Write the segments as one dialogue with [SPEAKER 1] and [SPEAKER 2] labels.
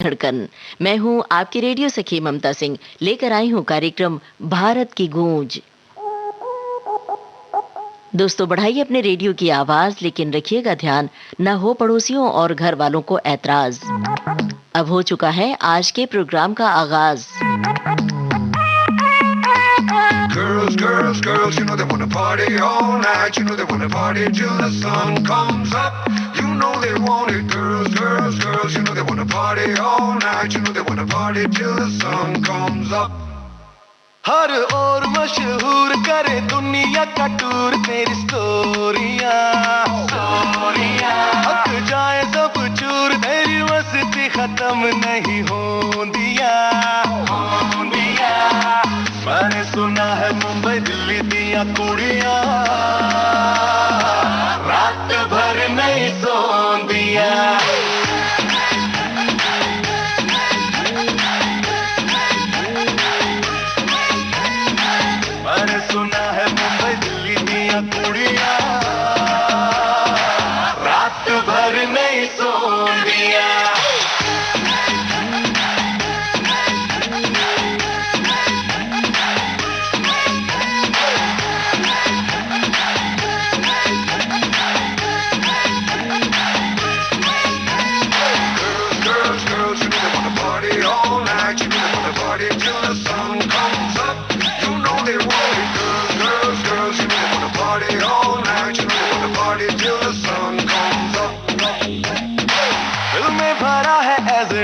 [SPEAKER 1] धड़कन। मैं हूं आपकी रेडियो सखी ममता सिंह, लेकर आई हूं कार्यक्रम भारत की गूंज। दोस्तों, बढ़ाइए अपने रेडियो की आवाज, लेकिन रखिएगा ध्यान न हो पड़ोसियों और घर वालों को ऐतराज। अब हो चुका है आज के प्रोग्राम का आगाज।
[SPEAKER 2] Girls, girls, girls, you know they wanna party all night. You know they wanna party till the sun comes up. You know they want it. Girls, girls, girls, you know they wanna party all night. You know they wanna party till the sun comes up.
[SPEAKER 3] हर ओर मशहूर करे दुनिया का tour तेरी स्टोरियां हक जाए सब चूर तेरी मस्ती खत्म नहीं होंदिया मैंने सुना है मुंबई दिल्ली दिया कुड़ियां रात भर नहीं सोंदिया मैंने सुना है मुंबई दिल्ली दिया कुड़ियां रात भर नहीं Sondiya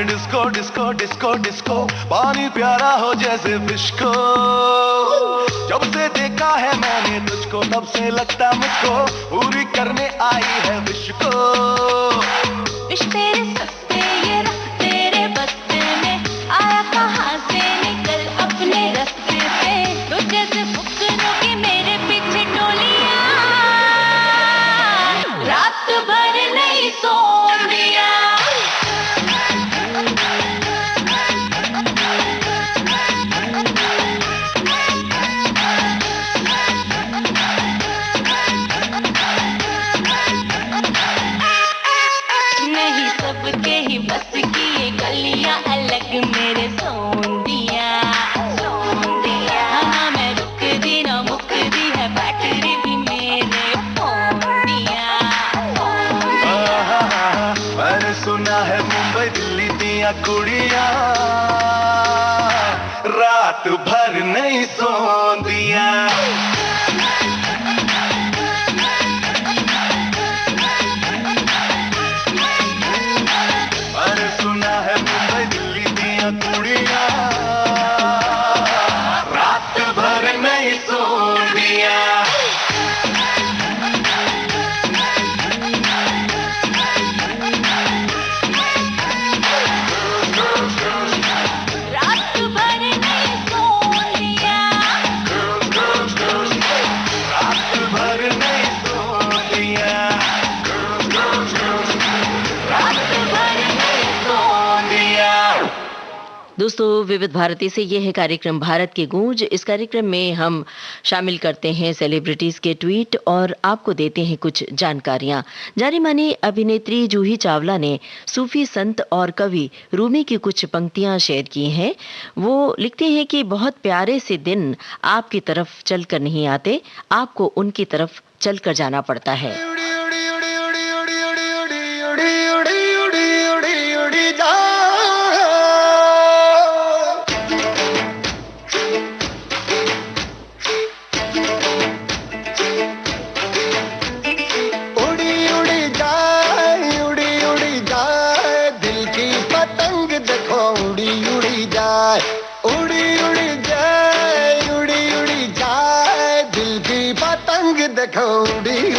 [SPEAKER 3] disco disco disco disco पानी प्यारा हो जैसे फिश को जब से देखा है मैंने तुझको तब से लगता मुझको पूरी करने आई है विश को
[SPEAKER 4] विश तेरे सस्ते ये रख तेरे बस्ते में आया कहाँ से निकल अपने रास्ते से तुझे से फुकरों के मेरे पीछे टोलियां रात भर नहीं सोंदिया मेरे सोंदिया हाँ मैं रुकदी ना मुकदी है बैटरी भी मेरे फोंदिया
[SPEAKER 3] मैंने सुना है मुंबई दिल्ली दिया कुड़ियां रात भर नहीं सोंदिया मैंने सुना है मुंबई दिल्ली दिया कुड़ियां रात भर नहीं सोंदिया
[SPEAKER 4] रात भर नहीं सोंदिया
[SPEAKER 3] रात भर नहीं सोंदिया
[SPEAKER 4] रात भर नहीं सोंदिया
[SPEAKER 1] दोस्तों, विविध भारती से ये है कार्यक्रम भारत की गूंज। इस कार्यक्रम में हम शामिल करते हैं सेलिब्रिटीज के ट्वीट और आपको देते हैं कुछ जानकारियां। जानी मानी अभिनेत्री जूही चावला ने सूफी संत और कवि रूमी की कुछ पंक्तियां शेयर की हैं। वो लिखते हैं कि बहुत प्यारे से दिन आपकी तरफ चलकर नहीं आते, आपको उनकी तरफ चलकर जाना पड़ता है।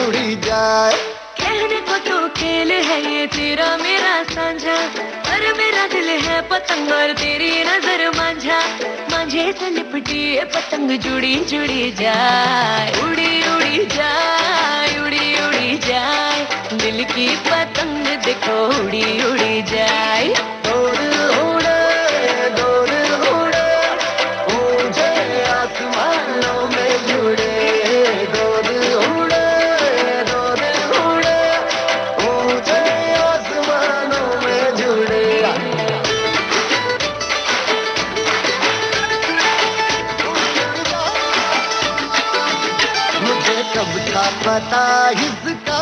[SPEAKER 3] उड़ी जाए
[SPEAKER 4] कहने को तो खेल है ये तेरा मेरा साझा पर मेरा दिल है पतंग और तेरी नजर मांझा मांझे से लिपटी ये पतंग जुड़ी जुड़ी जाए उड़ी उड़ी जाए उड़ी उड़ी जाए दिल की पतंग देखो उड़ी उड़ी जाए
[SPEAKER 3] दूर उड़े ऊंचे आसमानों में जुड़े दूर उड़े ऊंचे आसमानों में जुड़े आता हिसका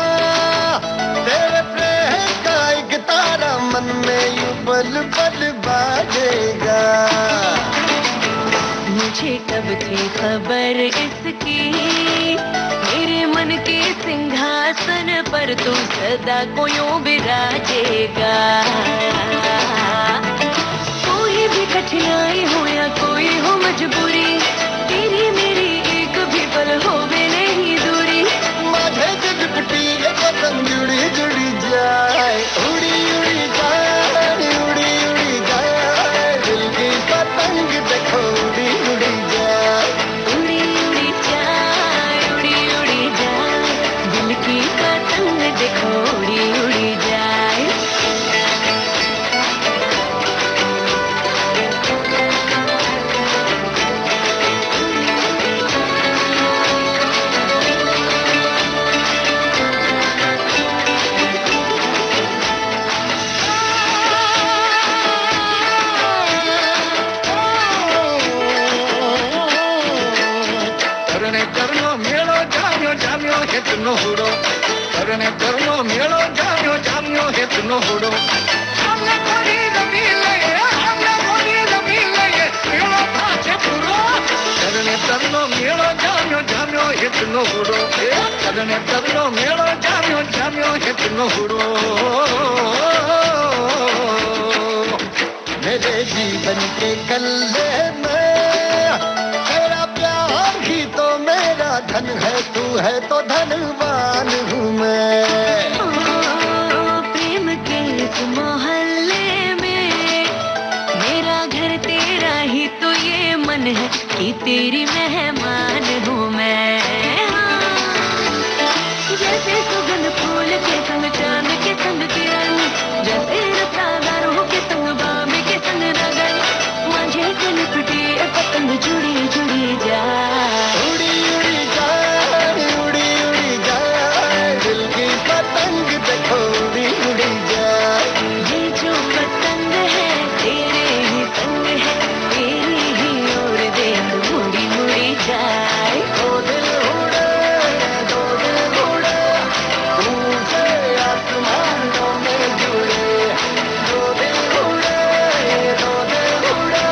[SPEAKER 3] तेरे प्रेम का एक तारा मन में यूं पल पल बाजेगा।
[SPEAKER 4] मुझे कब थी खबर इसकी, मेरे मन के सिंहासन पर तू सदा को यूं विराजेगा। कोई भी कठिनाई हो या कोई हो मजबूरी, तेरी मेरी एक भी पल होवे नहीं दूरी।
[SPEAKER 3] माझे चिटपटी ये पतंग जुड़ी जुड़ी जाए, उड़ी उड़ी जाए, उड़ी उड़ी जाए, दिल की पतंग देखो उड़ी उड़ी जाए।
[SPEAKER 4] उड़ी उड़ी जाए, उड़ी उड़ी जाए, दिल की पतंग देखो उड़ी उड़ी जाए।
[SPEAKER 3] करनो मेलो जाम्यो हेतनो हुडो। हमने कोनी रमीले, हमने कोनी रमीले, मेलो पाछे पूरो। करनो मेलो जाम्यो हेतनो हुडो। करनो मेलो जाम्यो हेतनो हुडो। मेरे जीवन के कल्ले में तेरा प्यार ही तो मेरा धन है, तू है तो धनवान हूँ मैं।
[SPEAKER 4] प्रेम के इस मोहल्ले में मेरा घर तेरा ही तो ये मन है कि तेरी मेहमान हूँ मैं। जैसे सुगंध फूल के संग चांद के संग किरण, जैसे रसादारों के संग बाम के संग रगन, मुझे से लिपटी पतंग जुड़ी जुड़ी जाए।
[SPEAKER 3] उड़ी उड़ी जाए, उड़ी उड़ी जाए, दिल की पतंग देखो उड़ी उड़ी जाए।
[SPEAKER 4] ये जो पतंग है तेरे ही संग है, तेरी ही ओर देख मुड़ी मुड़ी जाए।
[SPEAKER 3] दो दिल उड़े, दो दिल उड़े, ऊंचे आसमानों में जुड़े। दो दिल उड़े, दो दिल उड़े,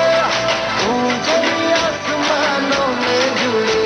[SPEAKER 3] ऊंचे आसमानों में जुड़े।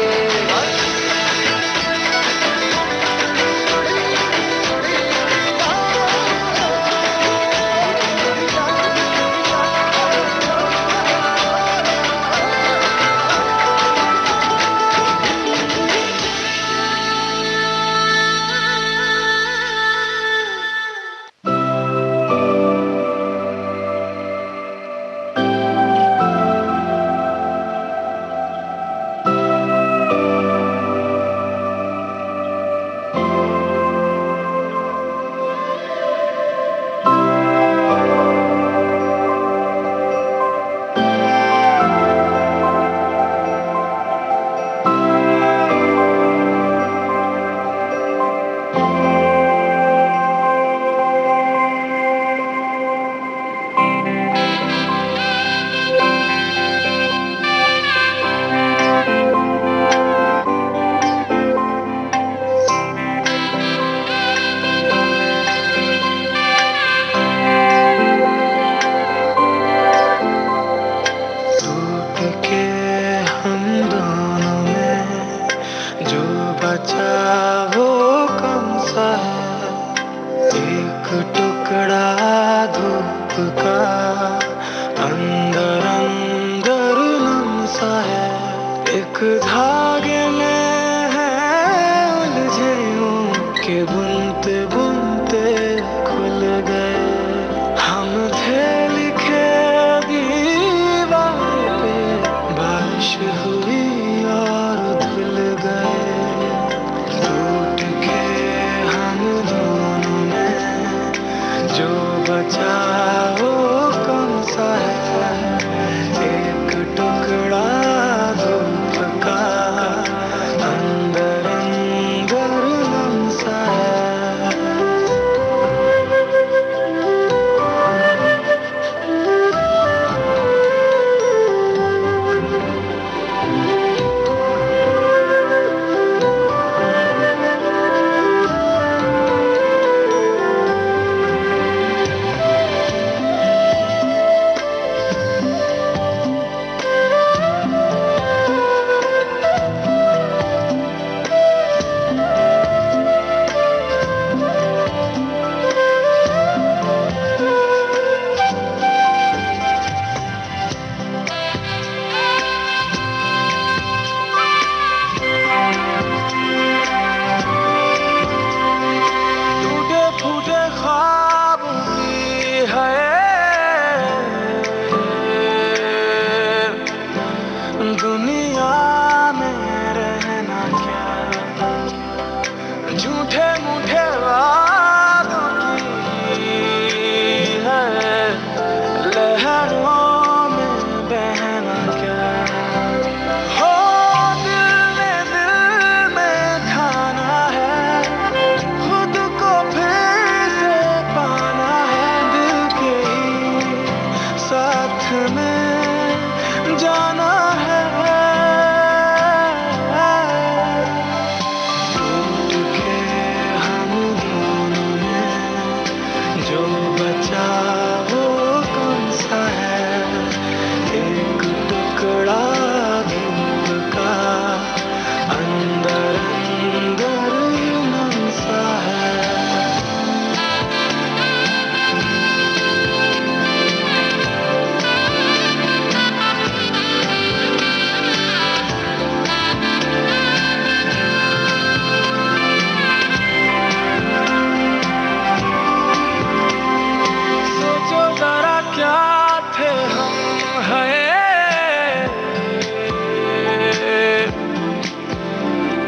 [SPEAKER 5] अंदर अंदर लम्सा है।
[SPEAKER 3] साथ में जाना है। टूट के हम दोनों में जो बचा वो कौन सा है? एक टुकड़ा धूप का अंदर अंदर नम सा है। सोचो जरा क्या थे हम, है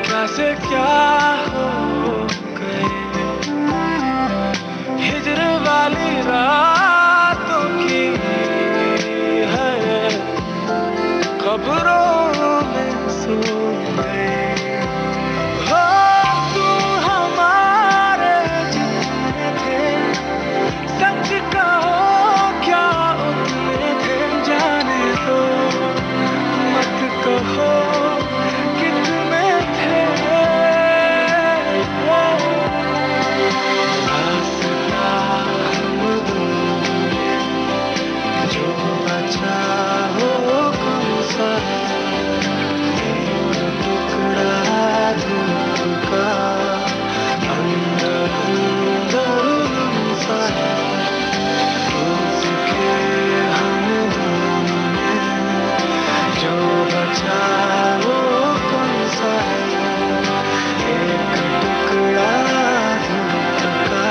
[SPEAKER 3] कैसे क्या हो गए। हिजर वाली रातों की है खबरों में सो गए। हो तू हमारे जितने थे, सच कहो क्या उतने थे। जाने दो मत कहो कितने थे। रास्ता हम दोनों में जो बचा वो कौन सा है? एक टुकड़ा धूप का अंदर अंदर नम सा है। उसके हम दोनों में जो बचा वो कौन सा है? एक टुकड़ा धूप का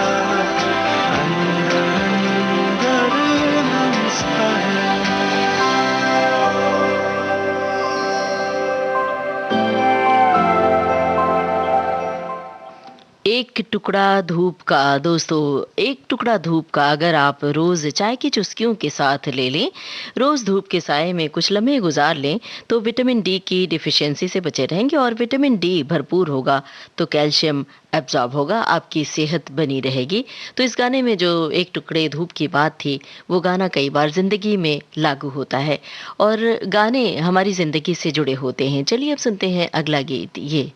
[SPEAKER 3] अंदर अंदर नम सा है।
[SPEAKER 1] एक टुकड़ा धूप का। दोस्तों, एक टुकड़ा धूप का अगर आप रोज चाय की चुस्कियों के साथ ले लें, रोज धूप के साए में कुछ लम्हे गुजार लें, तो विटामिन डी की डिफिशियंसी से बचे रहेंगे और विटामिन डी भरपूर होगा तो कैल्शियम एब्जॉर्ब होगा, आपकी सेहत बनी रहेगी। तो इस गाने में जो एक टुकड़े धूप की बात थी, वो गाना कई बार जिंदगी में लागू होता है और गाने हमारी जिंदगी से जुड़े होते हैं। चलिए अब सुनते हैं अगला गीत। ये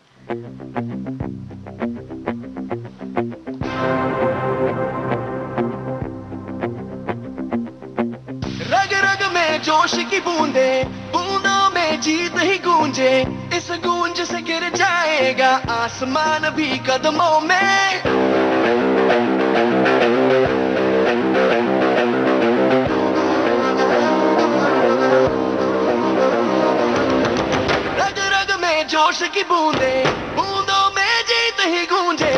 [SPEAKER 3] रग रग में जोश की बूंदे, बूंदों में जीत ही गूंजे। इस गूंज से गिर जाएगा आसमान भी कदमों में। रग रग में जोश की बूंदे, बूंदों में जीत ही गूंजे।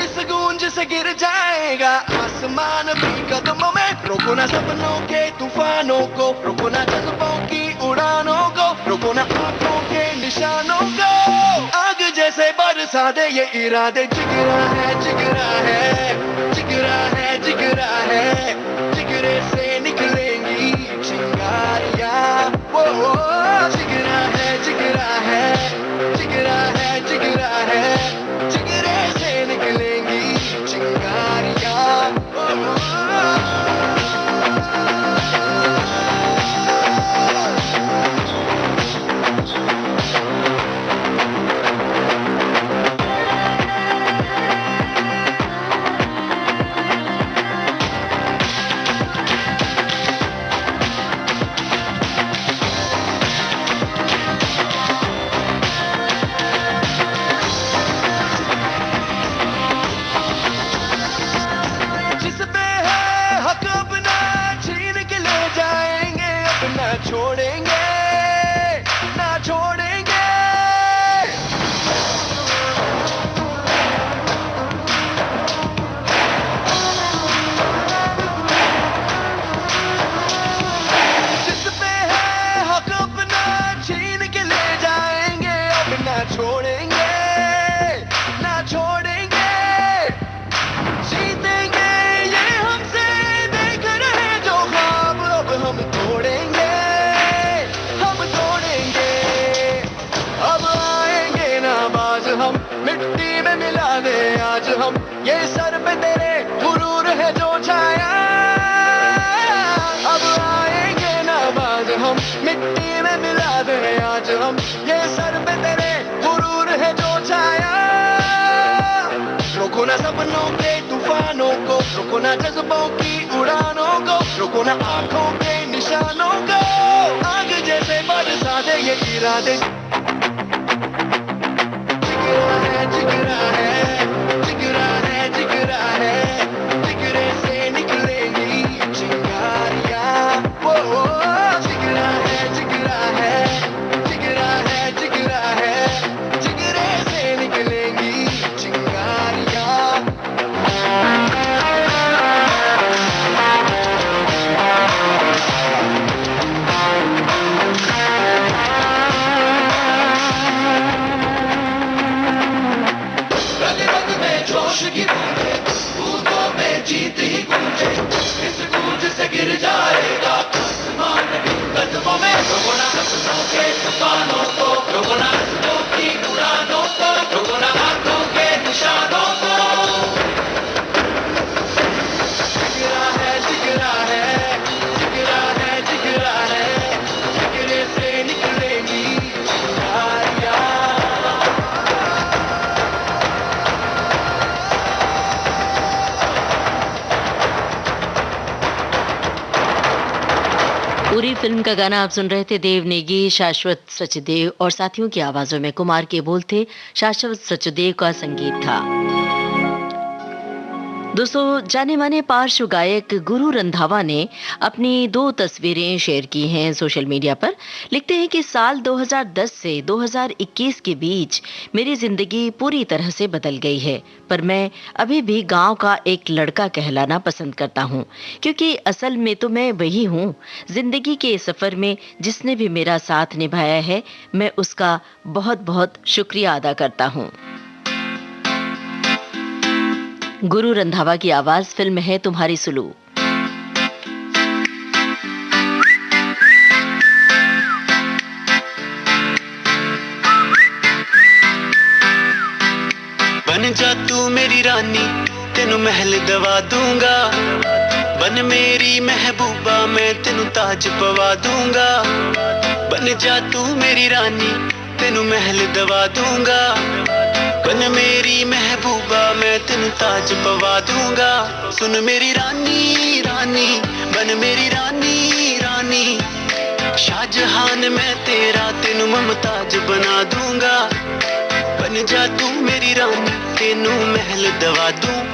[SPEAKER 3] इस गूंज से गिर जाएगा आसमान भी कदमों में। रोको ना सपनों के तूफानों को, रोको ना जज्बों की उड़ानों को, रोको ना आंखों के निशानों को। आग जैसे बरसा दे ये इरादे। जिगरा है जिगरा है जिगरा है जिगरा है, जिगरे से निकलेंगी चिंगारियां। वो जिगरा है जिगरा है जिगरा है जिगरा है, जिगरे से निकलेंगी चिंगारियां। छोड़ेंगे ना छोड़ेंगे। जिस पे है हक अपना छीन के ले जाएंगे, अब ना छोड़ेंगे ना छोड़ेंगे। जीतेंगे ये हमसे देख रहे जो ख्वाब, अब हम तोड़ेंगे। हम मिट्टी में मिला दे आज हम, ये सर पे तेरे गुरूर है जो छाया। अब आएंगे मिट्टी में मिला दे आज हम, ये सर पे तेरे गुरूर है जो छाया। रोको ना सपनों के तूफानों को, रोको ना जज्बों की उड़ानों को, रोको ना आंखों के निशानों को, आग जैसे बरसा दे ये इरादे। जिगरा है जिगरा है जिगरा है जिगरा है, जिगरे से निकलेंगी चिंगारियां। वो जिगरा है जिगरा है जिगरा है जिगरा है, जिगरे से निकलेंगी चिंगारियां। रग रग में जोश की गूंजे, बूंदों में जीत ही गूंजे, इस गूंज से गिर जाएगा आसमान भी कदमों में। रोको ना सपनों के तूफानों को, रोको ना रस्तों की उड़ानों को, रोको ना आंखों के निशानों को। जिगरा है जिगरा है जिगरा है जिगरा है, जिगरे से निकलेंगी चिंगारियां।
[SPEAKER 1] पूरी फिल्म का गाना आप सुन रहे थे देव नेगी, शाश्वत सचदेव और साथियों की आवाजों में। कुमार के बोल थे, शाश्वत सचदेव का संगीत था। दोस्तों, जाने माने पार्श्व गायक गुरु रंधावा ने अपनी 2 तस्वीरें शेयर की हैं सोशल मीडिया पर। लिखते हैं कि साल 2010 से 2021 के बीच मेरी जिंदगी पूरी तरह से बदल गई है, पर मैं अभी भी गांव का एक लड़का कहलाना पसंद करता हूं, क्योंकि असल में तो मैं वही हूं। जिंदगी के सफर में जिसने भी मेरा साथ निभाया है, मैं उसका बहुत बहुत शुक्रिया अदा करता हूं। गुरु रंधावा की आवाज, फिल्म है तुम्हारी सुलू।
[SPEAKER 3] बन जा तू मेरी रानी, तेनू महल दवा दूंगा। बन मेरी महबूबा, मैं तेनू ताज पवा दूंगा। बन जा तू मेरी रानी, तेनू महल दवा दूंगा। बन मेरी महबूबा, मैं तेनू ताज पवा दूंगा। सुन मेरी रानी रानी, बन मेरी रानी रानी, शाहजहान मैं तेरा, तेनू मुमताज बना दूंगा। बन जा तू मेरी रानी, तेनू महल दवा दूंगा।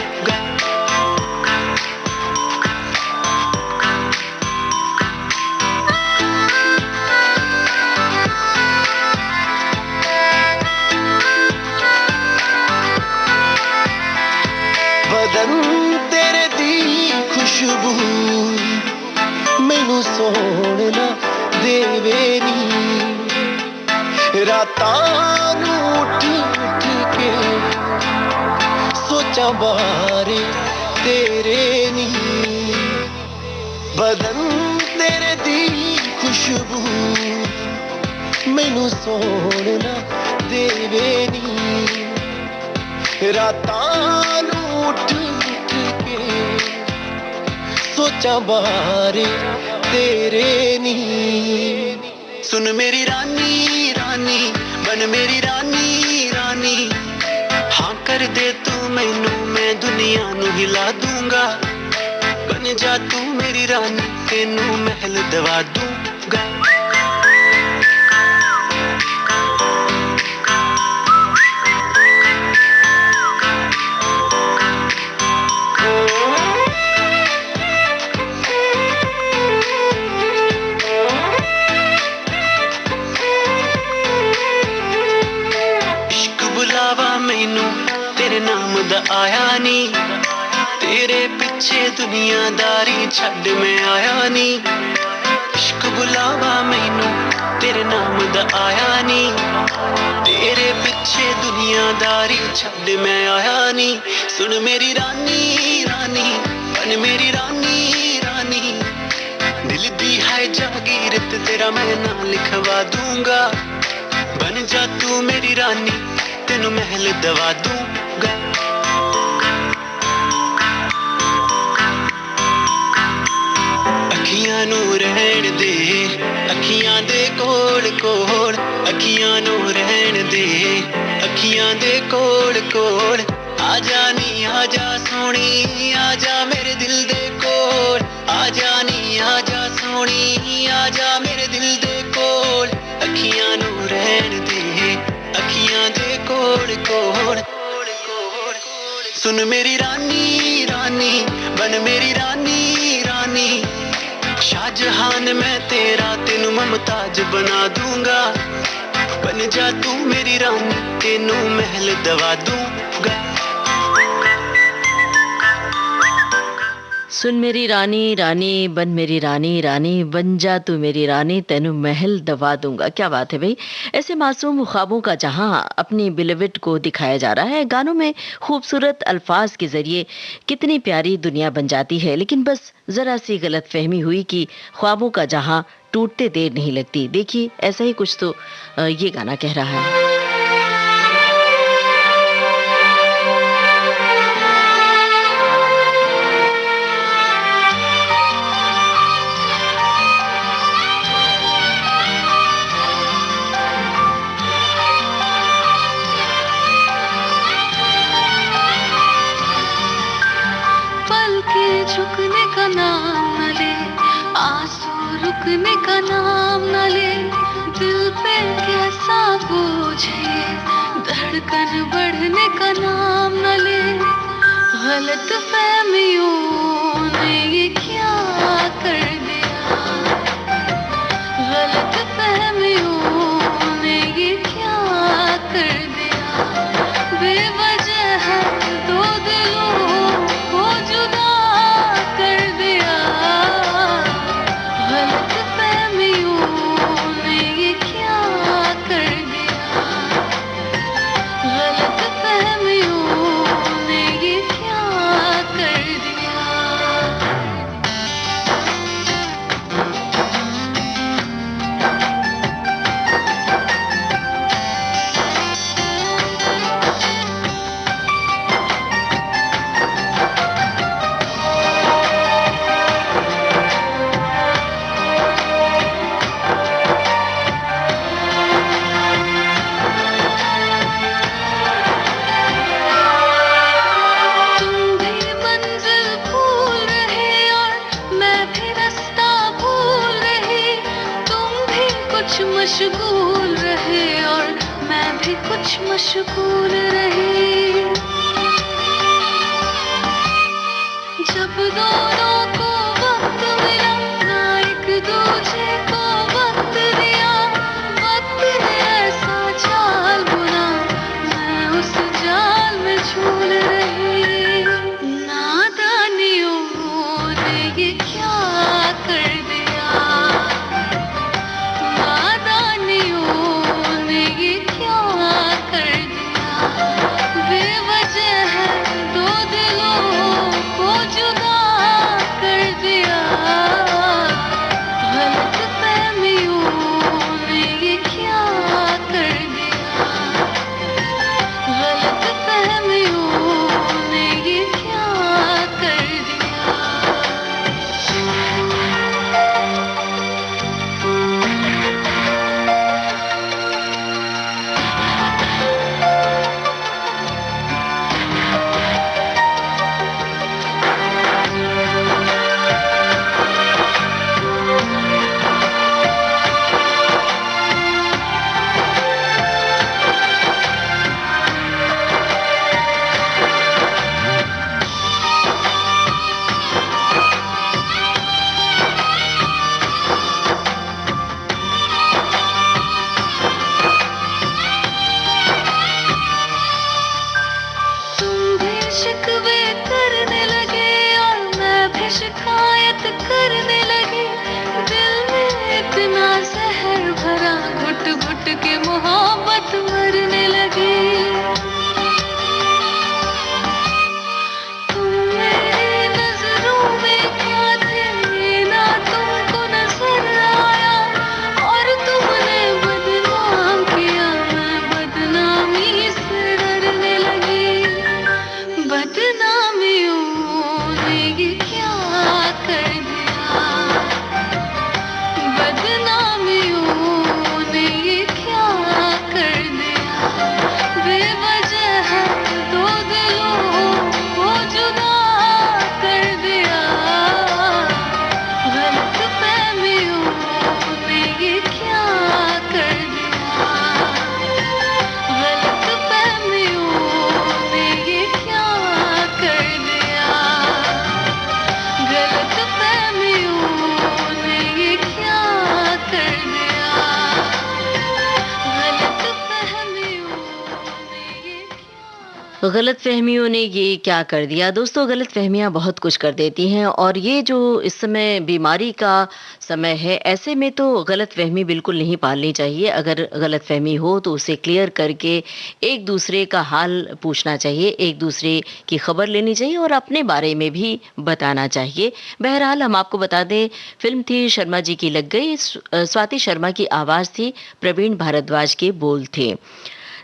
[SPEAKER 3] बदन तेरे दी खुशबू मैनू सोहना देवे नी, रातां नूं उठ उठ के सोचा बारे तेरे नी। बदन तेरे दी खुशबू मैनू सोहना देवे नी, रातां नूं उठ उठ के सोचा बारे तेरे नी। सुन मेरी रानी रानी, बन मेरी रानी रानी, हाँ कर दे तू मैनू, मैं दुनिया नू हिला दूंगा। बन जा तू मेरी रानी, तेनू महल दवा दूंगा। तेरे नाम दा आया नी, तेरे पिछे दुनियादारी छड़ में आया नी। इश्क बुलावा मैनू, तेरे नाम दा आया नी, तेरे पिछे दुनियादारी छड़ में आया नी। सुन मेरी रानी रानी, बन मेरी रानी रानी, दिल दी है जागीर तेरा मैं नाम लिखवा दूंगा। बन जा तू मेरी रानी, तेनू महल दवा दूंगा। अखियां नू रहन दे, अखियां दे
[SPEAKER 5] अखियां नू रहन दे अखियां दे कोल कोल आजा नी आजा सोनी आजा मेरे दिल दे कोल आजा नी आजा सोनी आजा मेरे दिल दे कोल अखियां नू रहन दे अखियां दे कोल कोल सुन मेरी रानी रानी बन मेरी रानी रानी शाहजहान मैं तेरा तेनू मुमताज बना दूंगा बन जा तू मेरी रानी तेनू महल दवा दूंगा
[SPEAKER 1] सुन मेरी रानी रानी बन मेरी रानी रानी बन जा तू मेरी रानी तेनू महल दवा दूंगा। क्या बात है भाई, ऐसे मासूम ख्वाबों का जहां अपनी बिलविट को दिखाया जा रहा है। गानों में खूबसूरत अल्फाज के जरिए कितनी प्यारी दुनिया बन जाती है, लेकिन बस जरा सी गलतफहमी हुई कि ख्वाबों का जहां टूटते देर नहीं लगती। देखिए ऐसा ही कुछ तो ये गाना कह रहा है।
[SPEAKER 4] झुकने का नाम न ले आंसू रुकने का नाम न ले दिल पे कैसा बोझ है धड़कन बढ़ने का नाम न ले गलत फहमियों ने ये क्या कर दिया गलत फहमियों ने ये क्या कर दिया बेवजह दो दिलों को जुदा मशगूल रहे और मैं भी कुछ मशगूल रही जब दोनों को वक्त मिला ना एक दूसरे को वक्त दिया वक्त ने ऐसा जाल बुना मैं उस जाल में झूल रही नादानियों ने ये क्या कर दिया बदनामियों ने ये क्या
[SPEAKER 1] गलतफहमियों ने ये क्या कर दिया दोस्तों, गलतफहमियां बहुत कुछ कर देती हैं और ये जो इस समय बीमारी का समय है, ऐसे में तो गलतफहमी बिल्कुल नहीं पालनी चाहिए। अगर गलतफहमी हो तो उसे क्लियर करके एक दूसरे का हाल पूछना चाहिए, एक दूसरे की खबर लेनी चाहिए और अपने बारे में भी बताना चाहिए। बहरहाल हम आपको बता दें, फिल्म थी शर्मा जी की लग गई, स्वाति शर्मा की आवाज़ थी, प्रवीण भारद्वाज के बोल थे।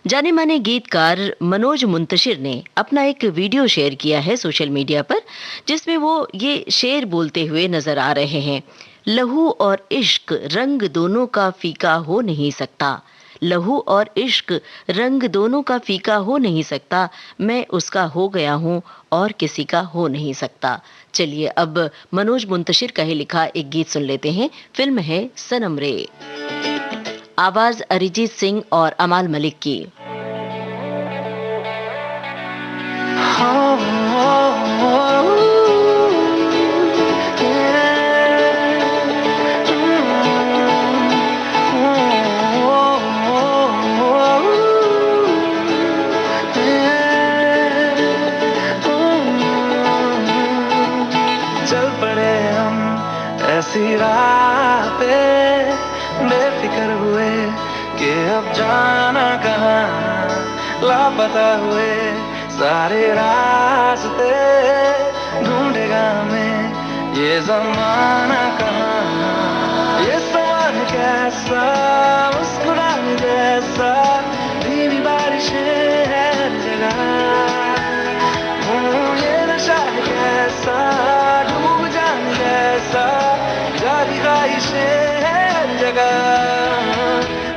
[SPEAKER 1] जाने माने गीतकार मनोज मुंतशिर ने अपना एक वीडियो शेयर किया है सोशल मीडिया पर, जिसमें वो ये शेर बोलते हुए नजर आ रहे हैं। लहू और इश्क रंग दोनों का फीका हो नहीं सकता, लहू और इश्क रंग दोनों का फीका हो नहीं सकता, मैं उसका हो गया हूँ और किसी का हो नहीं सकता। चलिए अब मनोज मुंतशिर का ही लिखा एक गीत सुन लेते हैं। फिल्म है सनम रे, आवाज अरिजीत सिंह और अमाल मलिक की।
[SPEAKER 3] चल पड़े हम ऐसी राह पे, बेफिक्र हुए कि अब जाना कहाँ, लापता हुए सारे रास्ते, ढूंढेगा हमें ये ज़माना कहाँ। ये सवाल कैसा, मुस्कुराने जैसा, धीमी बारिशें हर जगह, ये नशा है कैसा, डूब जाने जैसा, जागी ख्वाहिशें हर जगह।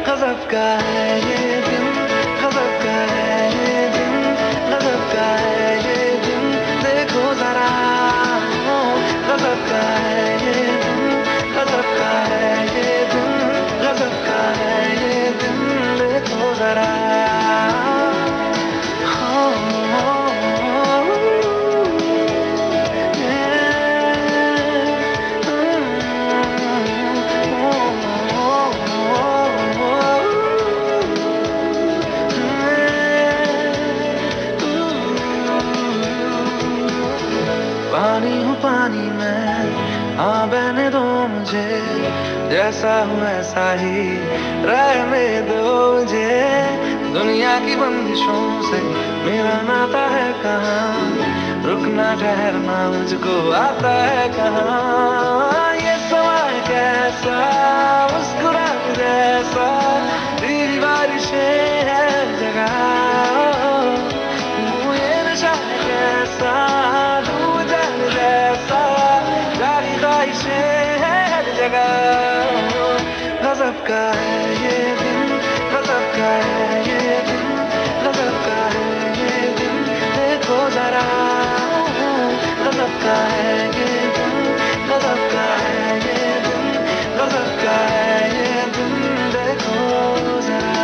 [SPEAKER 3] गज़ब का है ये दिन, गज़ब का है ये दिन, गज़ब का है ये दिन, देखो जरा। गज़ब का है ये दिन, गज़ब का है ये दिन, गज़ब का है ये दिन, देखो जरा। पानी हूँ पानी में, हाँ बहने दो मुझे, जैसा हूँ ऐसा ही रहने दो मुझे। दुनिया की बंदिशों से मेरा नाता है कहाँ, रुकना ठहरना मुझको आता है कहाँ। ये समय कैसा, मुस्कुराने जैसा, तेरी बारिशें हर जगह, ये नशा है कैसा, हर जगह। गज़ब का है ये दिन, गज़ब का है ये दिन, गज़ब का है ये दिन, देखो जरा। गज़ब का है ये दिन, गज़ब का है ये दिन, गज़ब का है ये दिन, देखो जरा।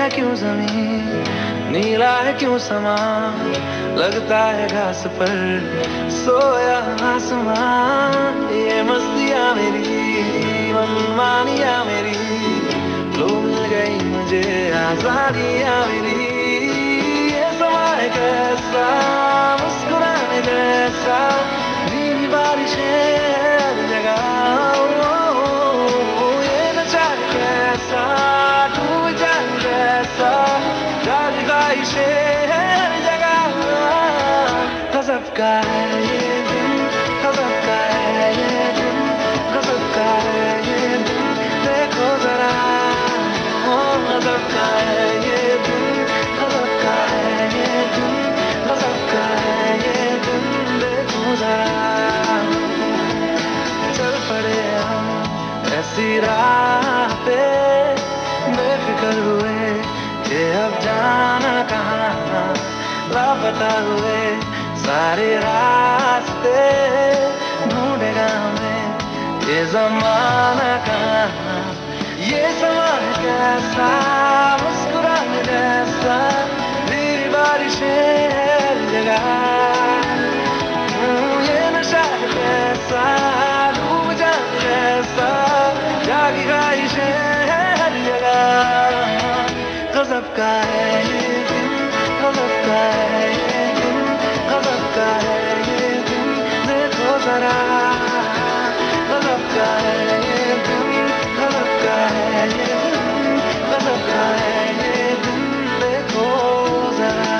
[SPEAKER 3] क्यों ज़मीन, नीला है क्यों समा, लगता है घास पर सोया आसमां। ये मस्तियाँ मेरी, मनमानियाँ मेरी, लो मिल गई मुझे आज़ादियाँ मेरी। ये समय कैसा, मुस्कुराने जैसा, धीमी बारिशें हर जगह, ये नशा कैसा, हर जगह। गज़ब का है ये दिन, गज़ब का है ये दिन, गज़ब का है ये दिन, देखो जरा। गज़ब का है ये दिन, गज़ब का है ये दिन, गज़ब का है ये दिन, देखो जरा। जाता हुए सारे रास्ते ढूंढेगा हमें ये जमाना कहाँ, ये समा कैसा, मुस्कुराने जैसा, मेरी बारिशें हर जगह, ये नशा कैसा, डूब जाने जैसा, जागी ख्वाहिशें हर जगह। गजब का है ये दिन, गजब का है ये दिन, गजब का है ये दिन, देखो जरा, गजब का है ये दिन, गजब का है ये दिन, गजब का है ये दिन, देखो जरा।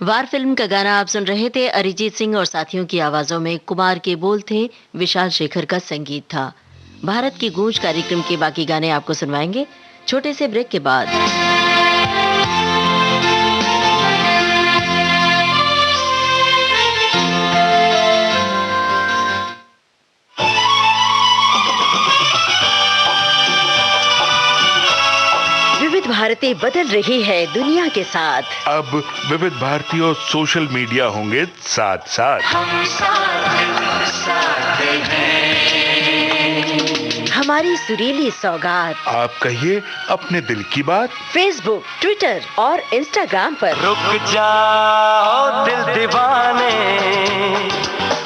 [SPEAKER 1] वार फिल्म का गाना आप सुन रहे थे। अरिजीत सिंह और साथियों की आवाजों में कुमार के बोल थे, विशाल शेखर का संगीत था। भारत की गूंज कार्यक्रम के बाकी गाने आपको सुनवाएंगे छोटे से ब्रेक के बाद। विविध भारती बदल रही है दुनिया के साथ।
[SPEAKER 6] अब विविध भारती और सोशल मीडिया होंगे साथ साथ।
[SPEAKER 1] हमारी सुरीली सौगात
[SPEAKER 6] आप कहिए अपने दिल की बात।
[SPEAKER 1] फेसबुक, ट्विटर और इंस्टाग्राम पर।
[SPEAKER 3] रुक जाओ दिल दीवाने,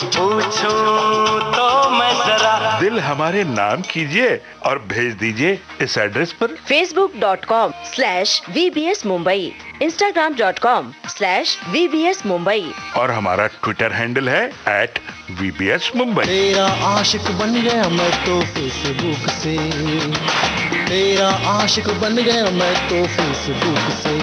[SPEAKER 3] पूछूं तो मैं जरा।
[SPEAKER 6] दिल हमारे नाम कीजिए और भेज दीजिए इस एड्रेस पर।
[SPEAKER 1] facebook.com/VBS Mumbai, Instagram.com/VBS Mumbai
[SPEAKER 6] और हमारा ट्विटर हैंडल है @VBS Mumbai।
[SPEAKER 7] तेरा आशिक बन गया मैं तो फेसबुक से, तेरा आशिक बन गया मैं तो फेसबुक से।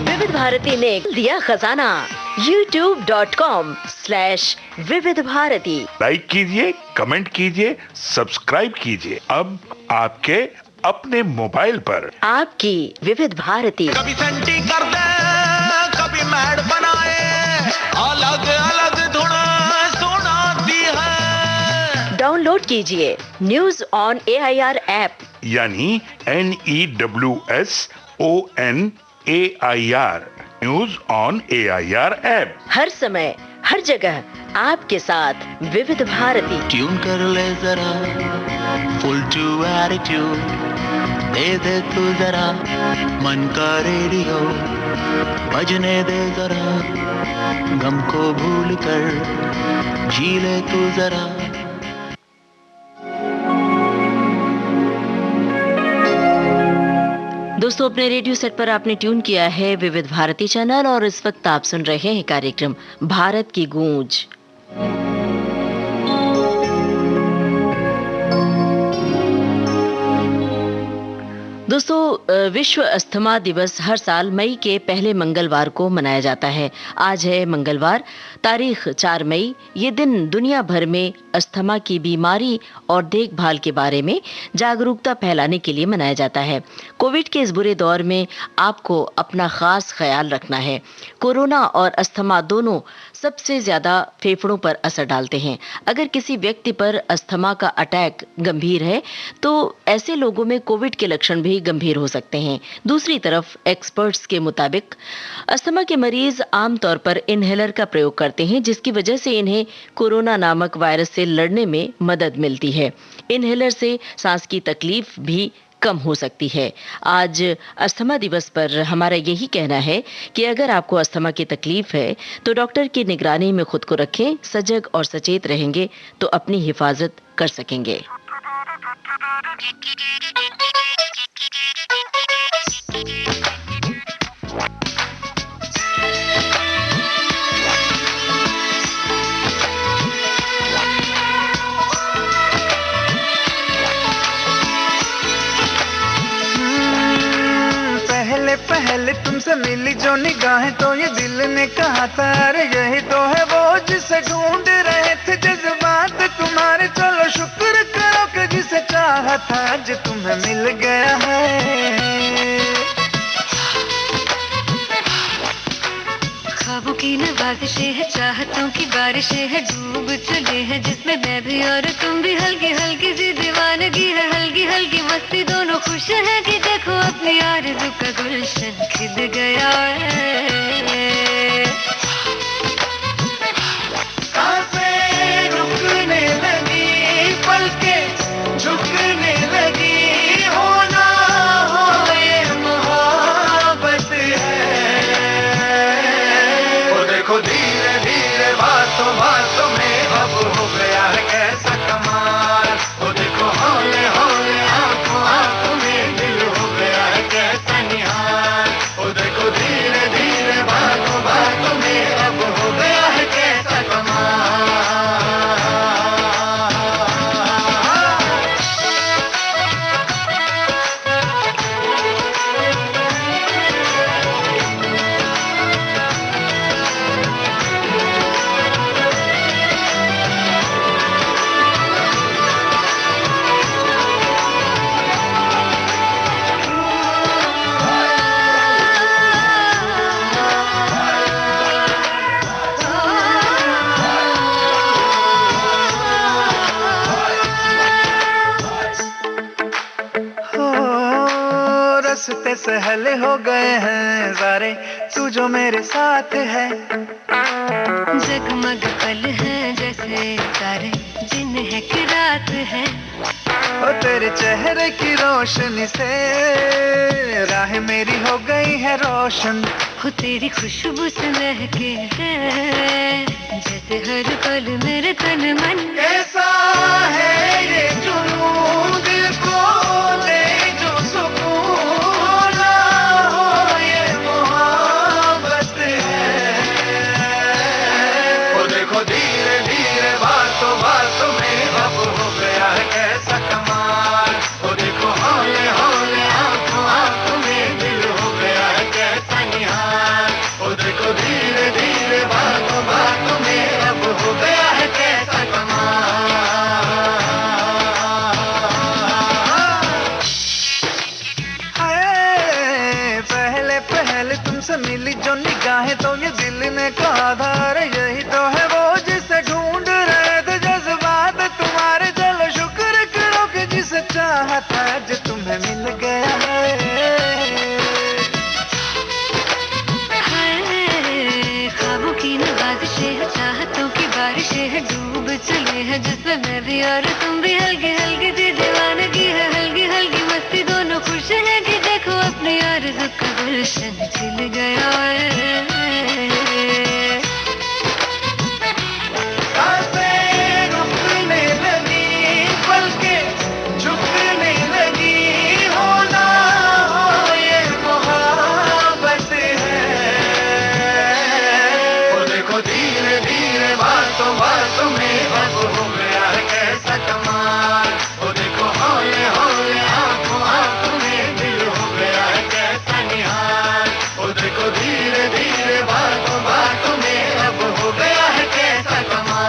[SPEAKER 1] विविध भारती ने दिया खजाना youtube.com/विविध भारती।
[SPEAKER 6] लाइक कीजिए, कमेंट कीजिए, सब्सक्राइब कीजिए। अब आपके अपने मोबाइल पर
[SPEAKER 1] आपकी विविध भारती।
[SPEAKER 3] कभी सेंटी कर दे, कभी मैड बनाए, अलग अलग धुन सुनाती है।
[SPEAKER 1] डाउनलोड कीजिए न्यूज ऑन AIR ऐप,
[SPEAKER 6] यानी NEWSONAIR, news on AIR app.
[SPEAKER 1] हर समय हर जगह आपके साथ विविध भारती।
[SPEAKER 5] ट्यून कर ले जरा फुल टू एटीट्यूड, दे दे तू जरा मन का रेडियो, बजने दे जरा गम को भूल कर, जी ले तू जरा।
[SPEAKER 1] दोस्तों, अपने रेडियो सेट पर आपने ट्यून किया है विविध भारती चैनल और इस वक्त आप सुन रहे हैं कार्यक्रम भारत की गूंज। दोस्तों, विश्व अस्थमा दिवस हर साल मई के पहले मंगलवार को मनाया जाता है। आज है मंगलवार, तारीख 4 मई। ये दिन दुनिया भर में अस्थमा की बीमारी और देखभाल के बारे में जागरूकता फैलाने के लिए मनाया जाता है। कोविड के इस बुरे दौर में आपको अपना खास ख्याल रखना है। कोरोना और अस्थमा दोनों सबसे ज्यादा फेफड़ों पर असर डालते हैं। अगर किसी व्यक्ति पर अस्थमा का अटैक गंभीर है तो ऐसे लोगों में कोविड के लक्षण भी गंभीर हो सकते हैं। दूसरी तरफ एक्सपर्ट्स के मुताबिक अस्थमा के मरीज आमतौर पर इनहेलर का प्रयोग करते हैं, जिसकी वजह से इन्हें कोरोना नामक वायरस से लड़ने में मदद मिलती है। इनहेलर से सांस की तकलीफ भी कम हो सकती है। आज अस्थमा दिवस पर हमारा यही कहना है कि अगर आपको अस्थमा की तकलीफ है तो डॉक्टर की निगरानी में खुद को रखें। सजग और सचेत रहेंगे तो अपनी हिफाजत कर सकेंगे।
[SPEAKER 8] पहले तुमसे मिली जो निगाहें तो ये दिल ने कहा था अरे यही तो है वो जिसे ढूंढ रहे थे जज्बात तुम्हारे। चलो शुक्र करो कि जिसे चाहा था आज तुम्हें मिल गया है।
[SPEAKER 4] ख्वाबों की नवाज़िशें है, चाहतों की बारिशें है, डूब चले हैं जिसमें मैं भी और तुम भी। हल्की हल्की सी दीवानगी है, हल्की हल्की मस्ती, दोनों खुश है कि देखो अपनी आरज़ू का गुलशन खिल गया है।
[SPEAKER 8] सांसें रुकने लगी, पलकें झुकने लगी, होना हो ये मोहब्बत है। देखो धीरे धीरे बातों बातों में अब हो गया है कैसा कमाल। वो देखो हौले हौले आंखों आंखों में दिल हो गया है कैसा निहाल। वो देखो धीरे सहल हो गए हैं सारे, तू जो मेरे साथ है।
[SPEAKER 4] जगमग पल है जैसे तारे, दिन है कि रात है।
[SPEAKER 8] ओ तेरे चेहरे की रोशनी से राह मेरी हो गई है रोशन।
[SPEAKER 4] हो तेरी खुशबू से महके है जैसे हर पल मेरे तन मन।
[SPEAKER 8] कैसा है ये जुनून, दिल को दे जो सुकून, ना हो ये मोहब्बत है। ओ देखो धीरे धीरे बातों बातों में अब हो गया है कैसा कमाल। ओ देखो हौले हौले आंखों आंखों में दिल हो गया है कैसा निहाल। ओ देखो धीरे धीरे बातों बातों में अब हो गया है कैसा कमाल। हाय, पहले पहले तुमसे मिली जो निगाहें तो ये दिल ने कहा था अरे यही तो है वो जिसे ढूंढ रहे थे जज्बात तुम्हारे। चलो शुक्र करो कि जिसे चाहा था जो तुम्हें मिल गया है।
[SPEAKER 4] ख्वाबों की नवाज़िशें है, चाहतों की बारिशें है, डूब चले हैं जिसमें मैं भी और तुम भी। हल्की हल्की सी दीवानगी है, हल्की हल्की मस्ती, दोनों खुश हैं कि देखो अपनी आरज़ू का गुलशन खिल गया है।
[SPEAKER 8] सांसें रुकने लगी, पलकें झुकने लगी, होना हो ये मोहब्बत है। ओ देखो धीरे धीरे बातों बातों में अब हो गया है कैसा कमाल। ओ देखो हौले हौले आंखों आंखों में दिल हो गया है कैसा निहाल। ओ देखो धीरे धीरे बातों बातों में अब हो गया है कैसा कमाल।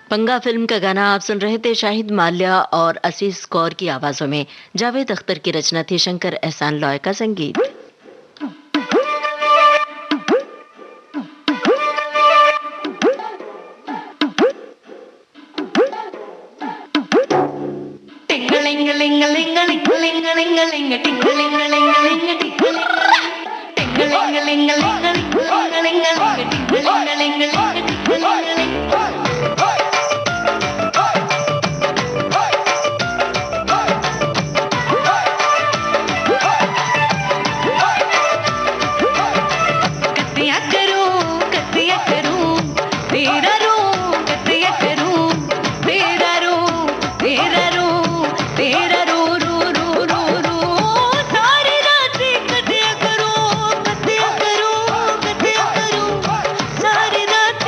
[SPEAKER 1] पंगा फिल्म का गाना आप सुन रहे थे। शाहिद माल्या और असीस कौर की आवाजों में, जावेद अख्तर की रचना थी, शंकर एहसान लॉय का संगीत।
[SPEAKER 4] सारी रात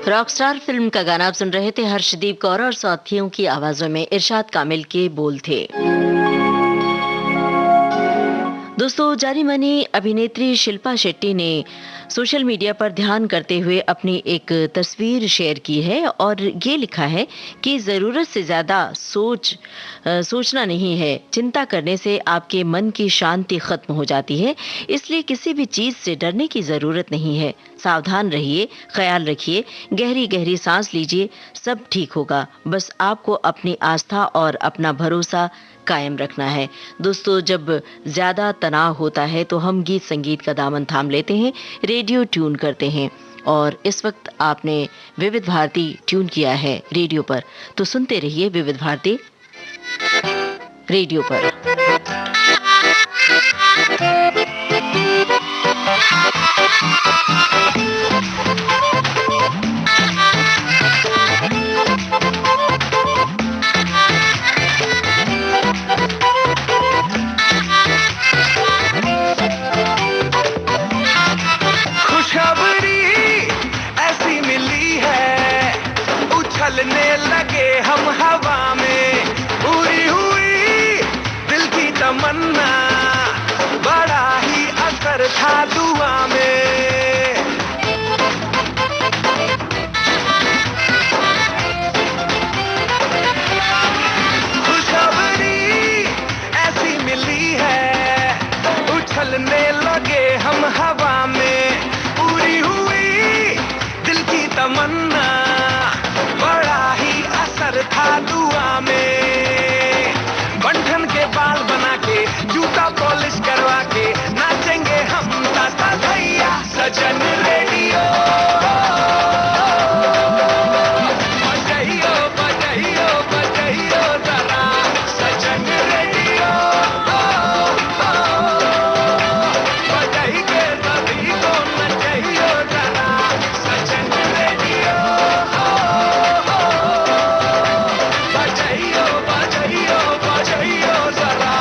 [SPEAKER 1] रॉकस्टार फिल्म का गाना आप सुन रहे थे। हर्षदीप कौर और साथियों की आवाजों में इरशाद कामिल के बोल थे। दोस्तों, जानी मानी अभिनेत्री शिल्पा शेट्टी ने सोशल मीडिया पर ध्यान करते हुए अपनी एक तस्वीर शेयर की है और ये लिखा है कि ज़रूरत से ज़्यादा सोचना नहीं है। चिंता करने से आपके मन की शांति खत्म हो जाती है, इसलिए किसी भी चीज़ से डरने की ज़रूरत नहीं है। सावधान रहिए, ख्याल रखिए, गहरी गहरी सांस लीजिए, सब ठीक होगा। बस आपको अपनी आस्था और अपना भरोसा कायम रखना है। दोस्तों, जब ज़्यादा तनाव होता है तो हम गीत संगीत का दामन थाम लेते हैं, रेडियो ट्यून करते हैं। और इस वक्त आपने विविध भारती ट्यून किया है रेडियो पर, तो सुनते रहिए विविध भारती रेडियो पर।
[SPEAKER 8] खुशखबरी ऐसी मिली है, उछलने लगे हम हवा में, पूरी हुई दिल की तमन्ना, बड़ा ही असर था दुआ में। खुशखबरी ऐसी मिली है, उछलने लगे हम हवा में, पूरी हुई दिल की तमन्ना, बड़ा ही असर था दुआ में। बंधन के बाल बना के, जूता पॉलिश करवा के, नाचेंगे हम ताता भैया सजन रेडियो। बजाइयो बजाइयो बजाइयो जरा सजन रेडियो, बजाई के सभी को नचाइयो जरा सजन रेडियो। बजाइयो बजाइयो बजाइयो जरा।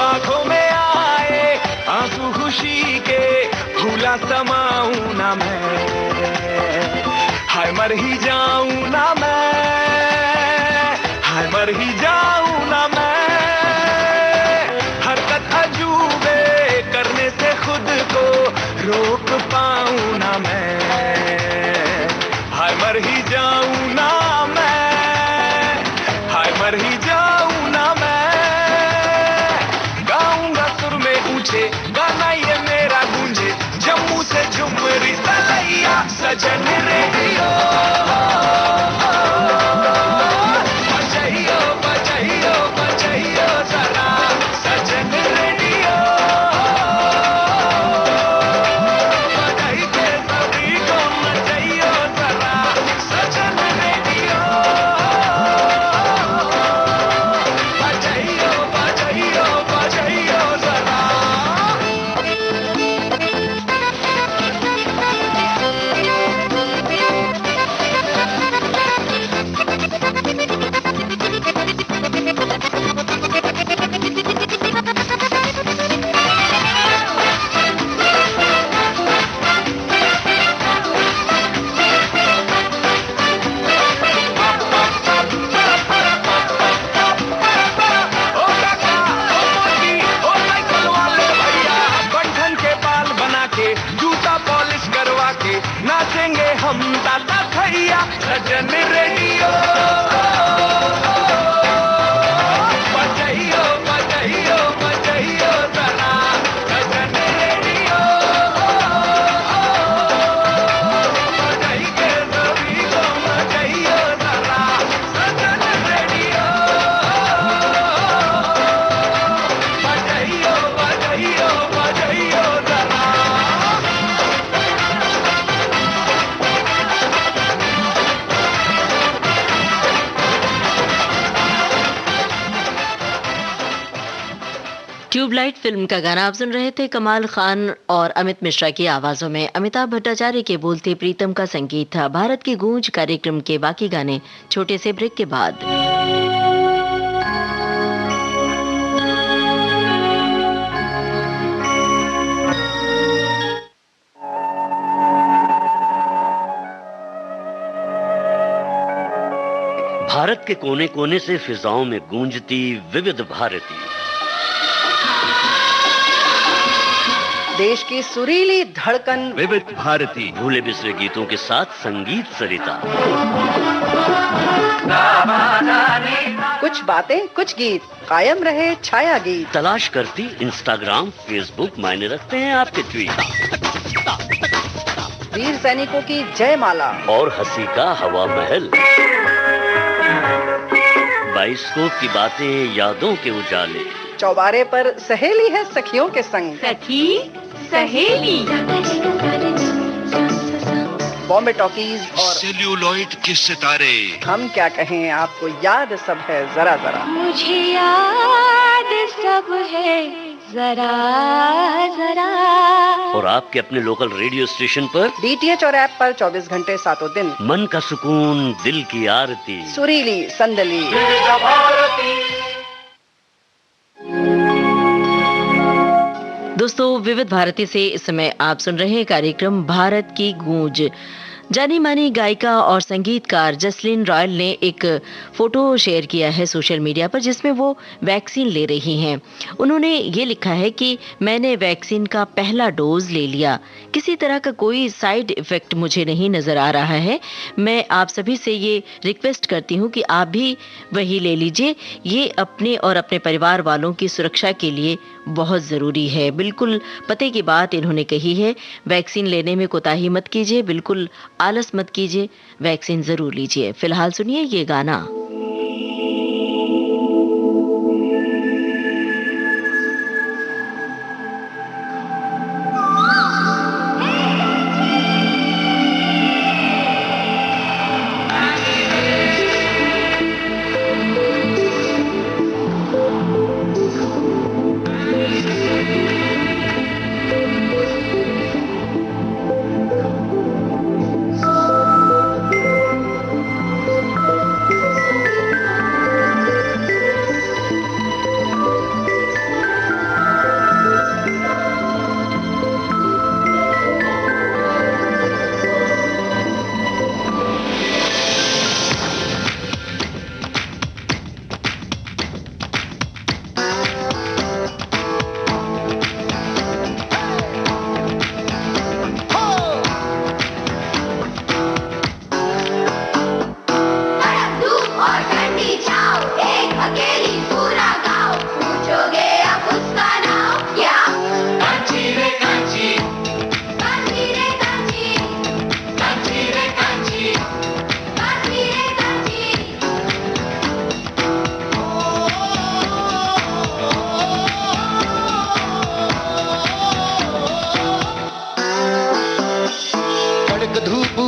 [SPEAKER 8] आंखों में आए आंसू खुशी के, भूला समाऊं ना मैं, हाय मर ही जाऊं ना मैं, हाय मर ही जाऊं ना मैं। हरकत अजूबे करने से खुद को रोक पाऊं ना मैं, हाय मर ही जाऊं ना मैं, हाय मर ही जाऊं ना मैं। गाऊंगा सुर में ऊंचे गाना ये मेरा गूंजे, जम्मू से झुमरी तलैया सजन रेडियो। बजाइयो बजाइयो बजाइयो जरा सजन रेडियो। बजाई के सभी को नचाइयो जरा सजन रेडियो। बजाइयो बजाइयो बजाइयो जरा। ओ काका ओ मोदी ओ साइकिल वाले भैया, बंधन के बाल बना के, जूता पॉलिश करवा के, नाचेंगे हम ताता भैया सजन रेडियो। बजाइयो बजाइयो बजाइयो जरा सजन रेडियो। बजाई के सभी को नचाइयो जरा सजन रेडियो। बजाइयो बजाइयो बजाइयो जरा।
[SPEAKER 1] ट्यूबलाइट फिल्म का गाना आप सुन रहे थे कमाल खान और अमित मिश्रा की आवाजों में। अमिताभ भट्टाचार्य के बोल थे, प्रीतम का संगीत था। भारत की गूंज कार्यक्रम के बाकी गाने छोटे से ब्रेक के बाद।
[SPEAKER 9] भारत के कोने कोने से फिजाओं में गूंजती विविध भारती,
[SPEAKER 10] देश की सुरीली धड़कन
[SPEAKER 9] विविध भारती, भूले बिसरे गीतों के साथ संगीत सरिता।
[SPEAKER 10] कुछ बातें कुछ गीत, कायम रहे छाया गीत।
[SPEAKER 9] तलाश करती इंस्टाग्राम फेसबुक, मायने रखते हैं आपके ट्वीट।
[SPEAKER 10] वीर सैनिकों की जयमाला
[SPEAKER 9] और हंसी का हवा महल। बाइस्कोप की बातें, यादों के उजाले।
[SPEAKER 10] चौबारे पर सहेली है सखियों के संग।
[SPEAKER 4] सखी सहेली।
[SPEAKER 10] बॉम्बे टॉकीज और
[SPEAKER 3] सेल्यूलॉइड के सितारे।
[SPEAKER 10] हम क्या कहें, आपको याद सब है जरा जरा।
[SPEAKER 4] मुझे याद सब है जरा जरा।
[SPEAKER 9] और आपके अपने लोकल रेडियो स्टेशन पर,
[SPEAKER 10] डीटीएच और ऐप पर 24 घंटे 7 दिन।
[SPEAKER 9] मन का सुकून, दिल की आरती,
[SPEAKER 10] सुरीली संदली।
[SPEAKER 1] दोस्तों, विविध भारती से इस समय आप सुन रहे हैं कार्यक्रम भारत की गूंज। जानी मानी गायिका और संगीतकार जसलीन रॉयल ने एक फोटो शेयर किया है सोशल मीडिया पर, जिसमें वो वैक्सीन ले रही हैं। उन्होंने ये लिखा है कि मैंने वैक्सीन का पहला डोज ले लिया, किसी तरह का कोई साइड इफेक्ट मुझे नहीं नजर आ रहा है। मैं आप सभी से ये रिक्वेस्ट करती हूँ कि आप भी वही ले लीजिए, ये अपने और अपने परिवार वालों की सुरक्षा के लिए बहुत जरूरी है। बिल्कुल पते की बात इन्होंने कही है। वैक्सीन लेने में कोताही मत कीजिए, बिल्कुल आलस मत कीजिए, वैक्सीन जरूर लीजिए। फिलहाल सुनिए ये गाना।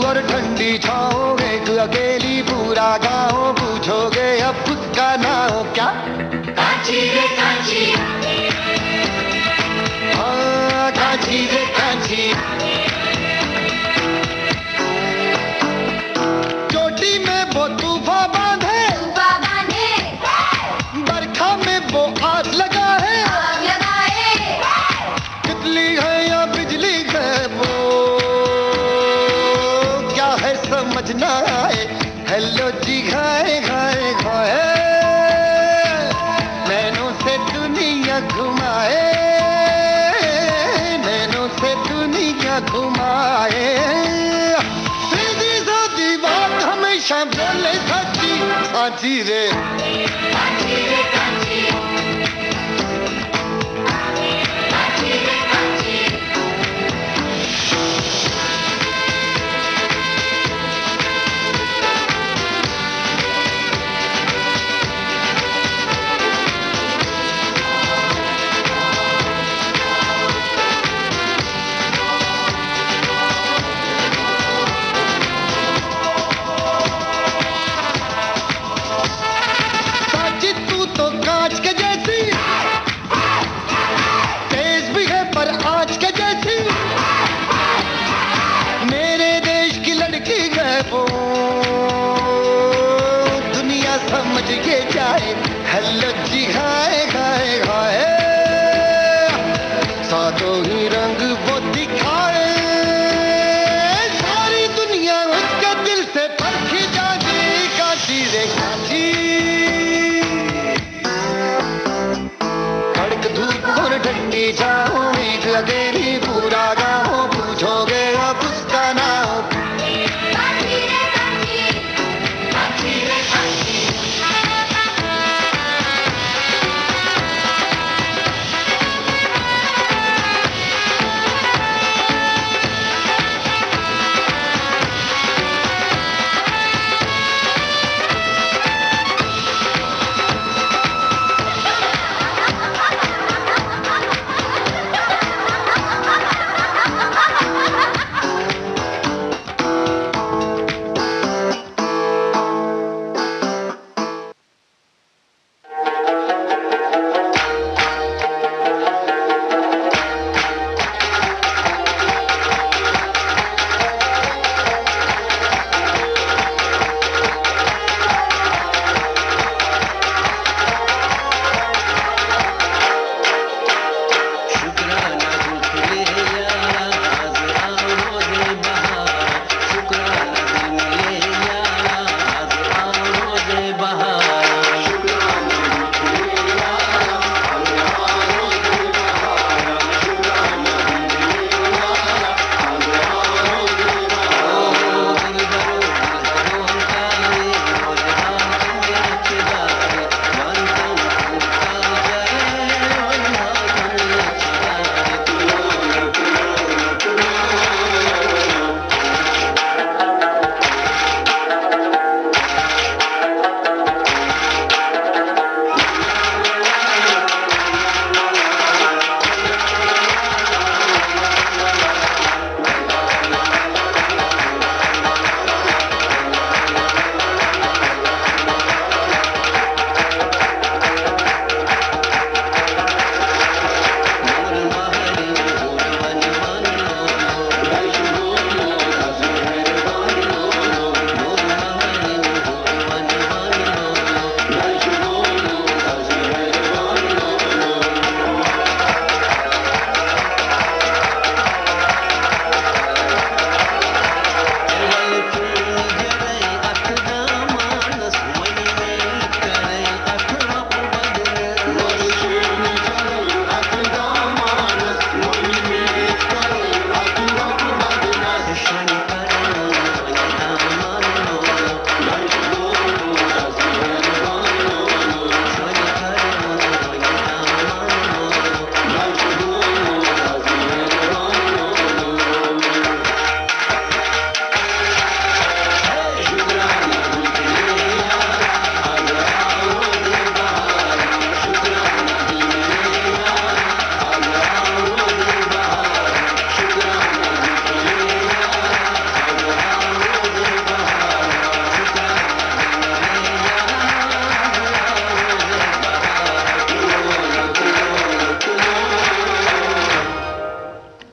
[SPEAKER 7] और ठंडी छाओ, एक अकेली पूरा गाँव, पूछोगे अब उसका नाम क्या? कांची रे कांची, हाँ कांची रे कांची। चोटी में वो तूफा बांधे, बरखा में वो आग लगा है, तितली है या बिजली है वो समझना है। हेलो जी घाए घाए घाए, नैनों से दुनिया घुमाए, नैनों से दुनिया घुमाए। सीधी सादी बात हमेशा बोले सच्ची, सांची रे कांची रे कांची, कांची रे कांची।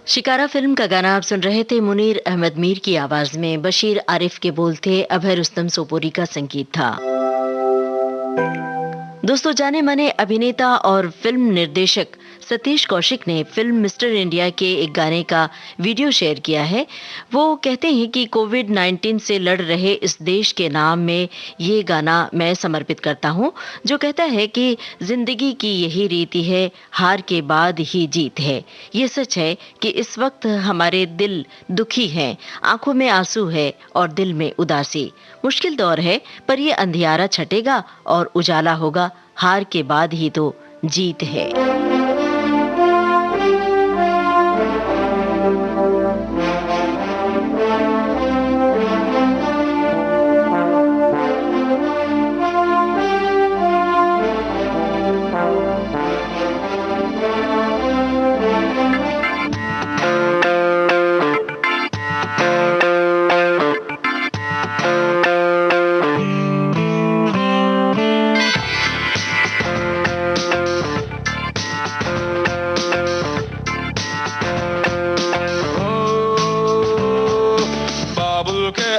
[SPEAKER 1] शिकारा फिल्म का गाना आप सुन रहे थे। मुनीर अहमद मीर की आवाज में बशीर आरिफ के बोल थे, अभय रुस्तम सोपोरी का संगीत था। दोस्तों, जाने माने अभिनेता और फिल्म निर्देशक सतीश कौशिक ने फिल्म मिस्टर इंडिया के एक गाने का वीडियो शेयर किया है। वो कहते हैं कि कोविड-19 से लड़ रहे इस देश के नाम में ये गाना मैं समर्पित करता हूँ, जो कहता है कि जिंदगी की यही रीति है, हार के बाद ही जीत है। ये सच है कि इस वक्त हमारे दिल दुखी हैं, आंखों में आंसू है और दिल में उदासी। मुश्किल दौर है, पर ये अंधियारा छटेगा और उजाला होगा। हार के बाद ही तो जीत है।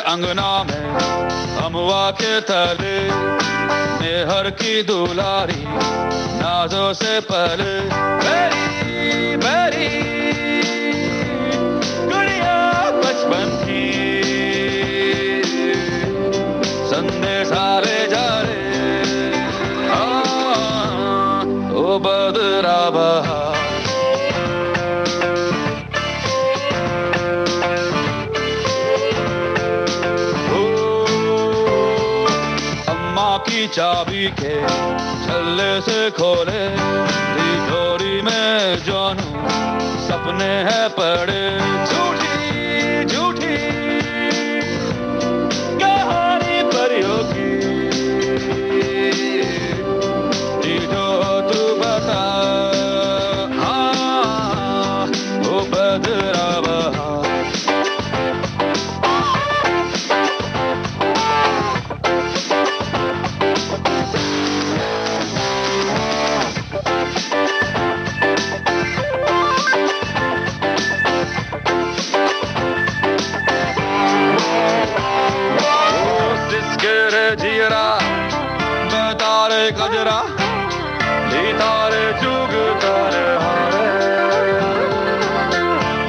[SPEAKER 11] अंगना में अमवा के तले मेहर की दुलारी नाजों से पले मेरी मेरी गुड़िया बचपन की संदेशा ले जा रे ओ बदरा बहा चाबी के छल्ले से खोले तिजोरी में जानू सपने हैं पड़े झूठी झूठी कहानी परियों की जो तू बता हाँ वो बदरा बहा गजरा तारे चुग तारे हारे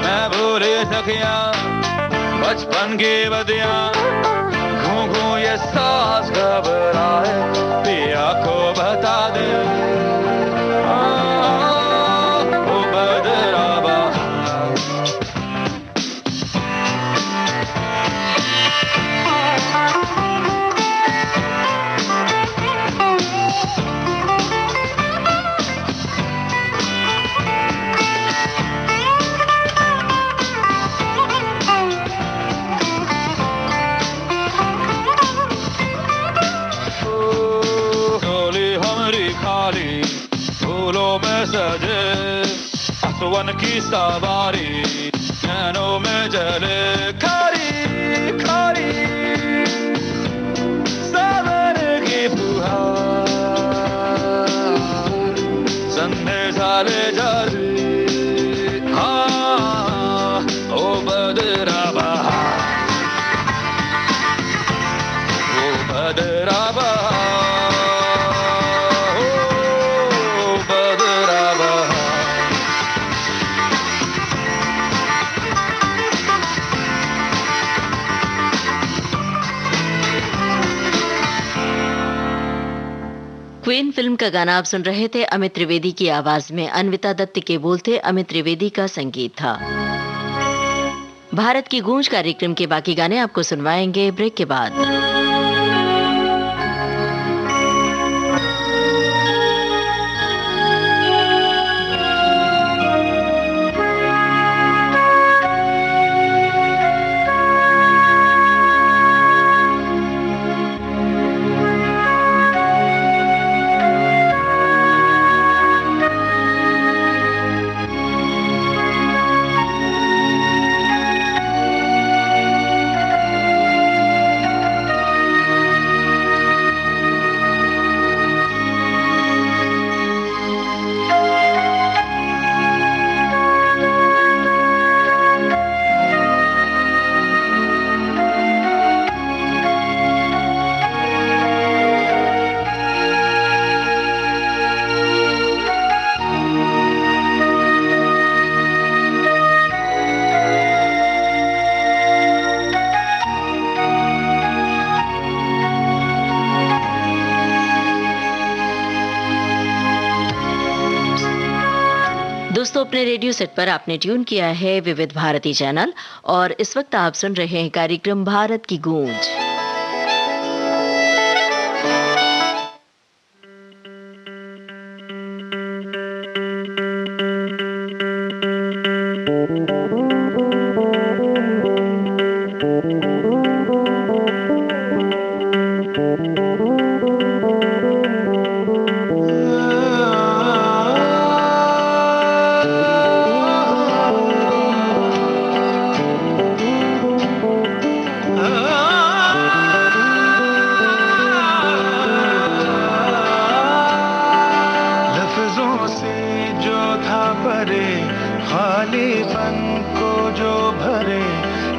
[SPEAKER 11] मैं भूले सखियां बचपन की बदियां घूं घूं ये सांस घबराए पिया को बता दे वो बदरा सजे आसवन की सवारी नैनों में जले खारी खारी सावन की फुहार संदेशा ले जा रे हाँ ओ बदरा बहार ओ बदरा बहार
[SPEAKER 1] क्वीन फिल्म का गाना आप सुन रहे थे अमित त्रिवेदी की आवाज में। अन्विता दत्त के बोल थे, अमित त्रिवेदी का संगीत था। भारत की गूंज कार्यक्रम के बाकी गाने आपको सुनवाएंगे ब्रेक के बाद। अपने रेडियो सेट पर आपने ट्यून किया है विविध भारती चैनल और इस वक्त आप सुन रहे हैं कार्यक्रम भारत की गूंज।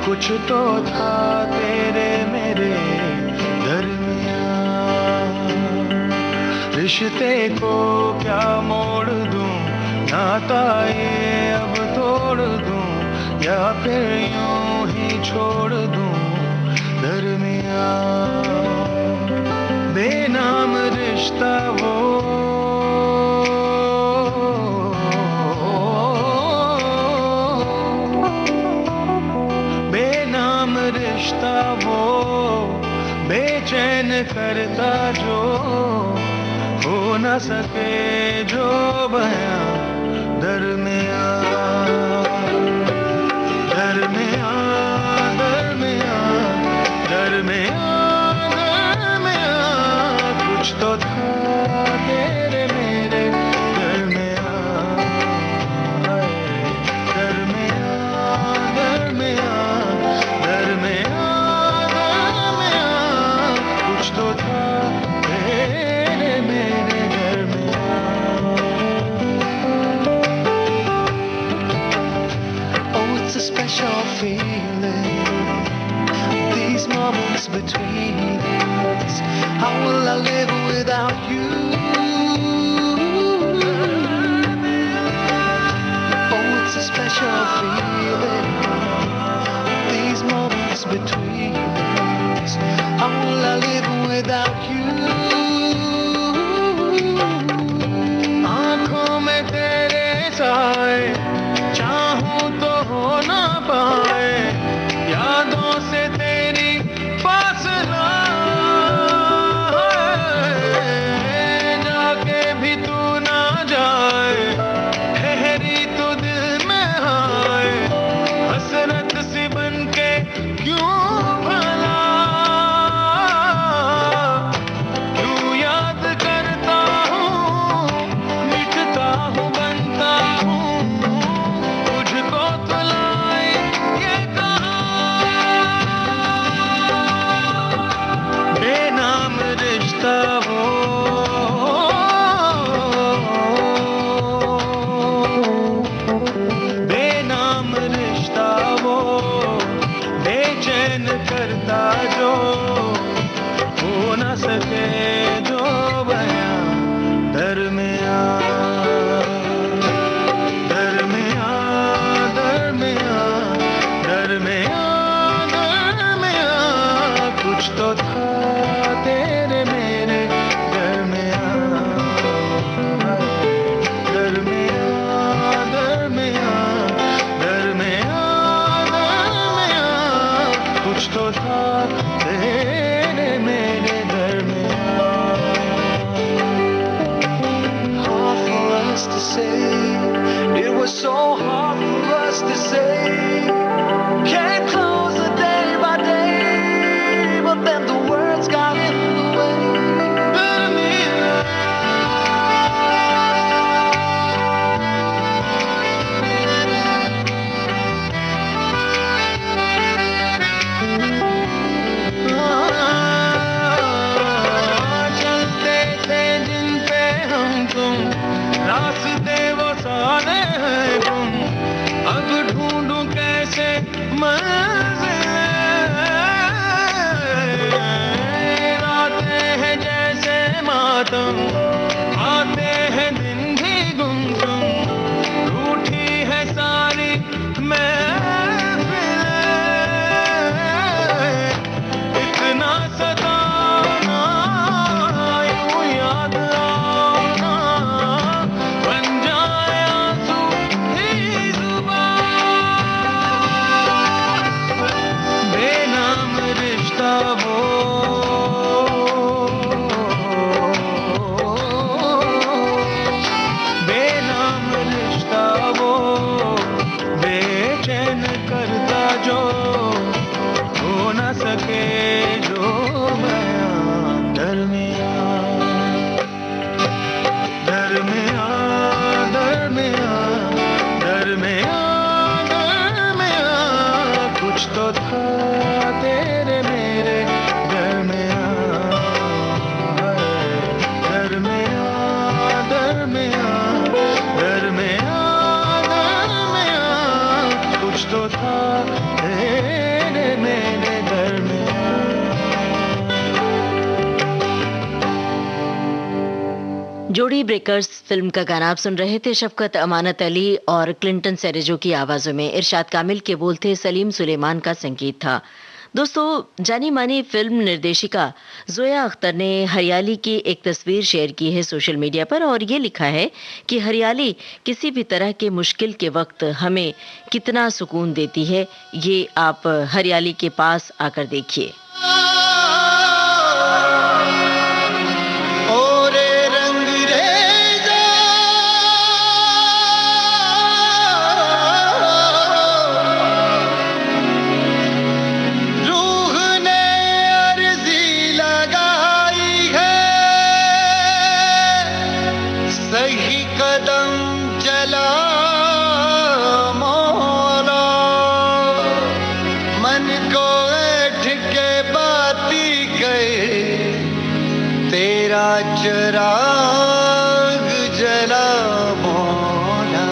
[SPEAKER 8] कुछ तो था तेरे मेरे दरमियां, रिश्ते को क्या मोड़ दूं, नाता ये अब तोड़ दूं या फिर यूं ही छोड़ दूं दरमियां। बेनाम रिश्ता वो रिश्ता वो बेचैन करता जो हो न सके जो बयां दरमियां दरमियां दरमियां दरमियां दरमियां कुछ तो था तेरे मेरे दरमियां दरमियां दरमियां तो था तेरे मेरे दरमियां। Oh, it's a special feeling, these moments between us. How will I live without you? Oh, it's a special feeling, these moments between us. How will I live without you? आँखों में तेरे साए चाहूं तो हो ना पाए, यादों से तेरी फासला जाके भी तू ना जाए, ठहरी तो दिल में आए हसरत सी बनके क्यों भला करता जो हो न सके जो बयां दरमियां दरमियां दरमियां दरमियां दरमियां कुछ तो था तेरे मेरे दरमियां दरमियां दरमियां दरमियां कुछ तो था तेरे मेरे दरमियां। Hard for us to say, it was so hard for us to say, came closer day by day, but then the words got in the way. रास्ते वो सारे हैं गुम, अब ढूंढूं कैसे मंजिल, रातें हैं जैसे मातम, आते हैं दिन भी गुमसुम, रूठी है सारी महफिल, इतना सताना यूं याद आना बन जाए आंसू
[SPEAKER 3] तो था तेरे मेरे दरमियां, दरमियां, दरमियां, दरमियां, दरमियां, कुछ तो था तेरे मेरे दरमियां।
[SPEAKER 1] जोड़ी ब्रेकर्स फिल्म का गाना आप सुन रहे थे। शफकत अमानत अली और क्लिंटन सेरेजो की आवाजों में। इरशाद कामिल के बोल थे, सलीम सुलेमान का संगीत था। दोस्तों, जानी मानी फिल्म निर्देशिका जोया अख्तर ने हरियाली की एक तस्वीर शेयर की है सोशल मीडिया पर और ये लिखा है कि हरियाली किसी भी तरह के मुश्किल के वक्त हमें कितना सुकून देती है, ये आप हरियाली के पास आकर देखिए।
[SPEAKER 7] चिराग जला मौला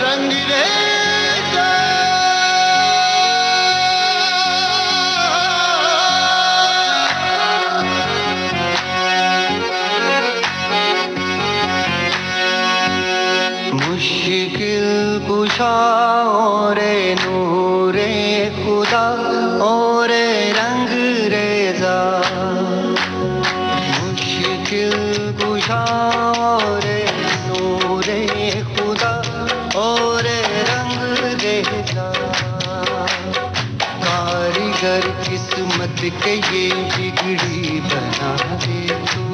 [SPEAKER 7] रंग रेजा, मुश्किल कुशा रे नूरे खुदा और रंग रेजा, रे नूरे खुदा और रंग रेजा, कारीगर किस्मत के ये बिगड़ी बना दे तू,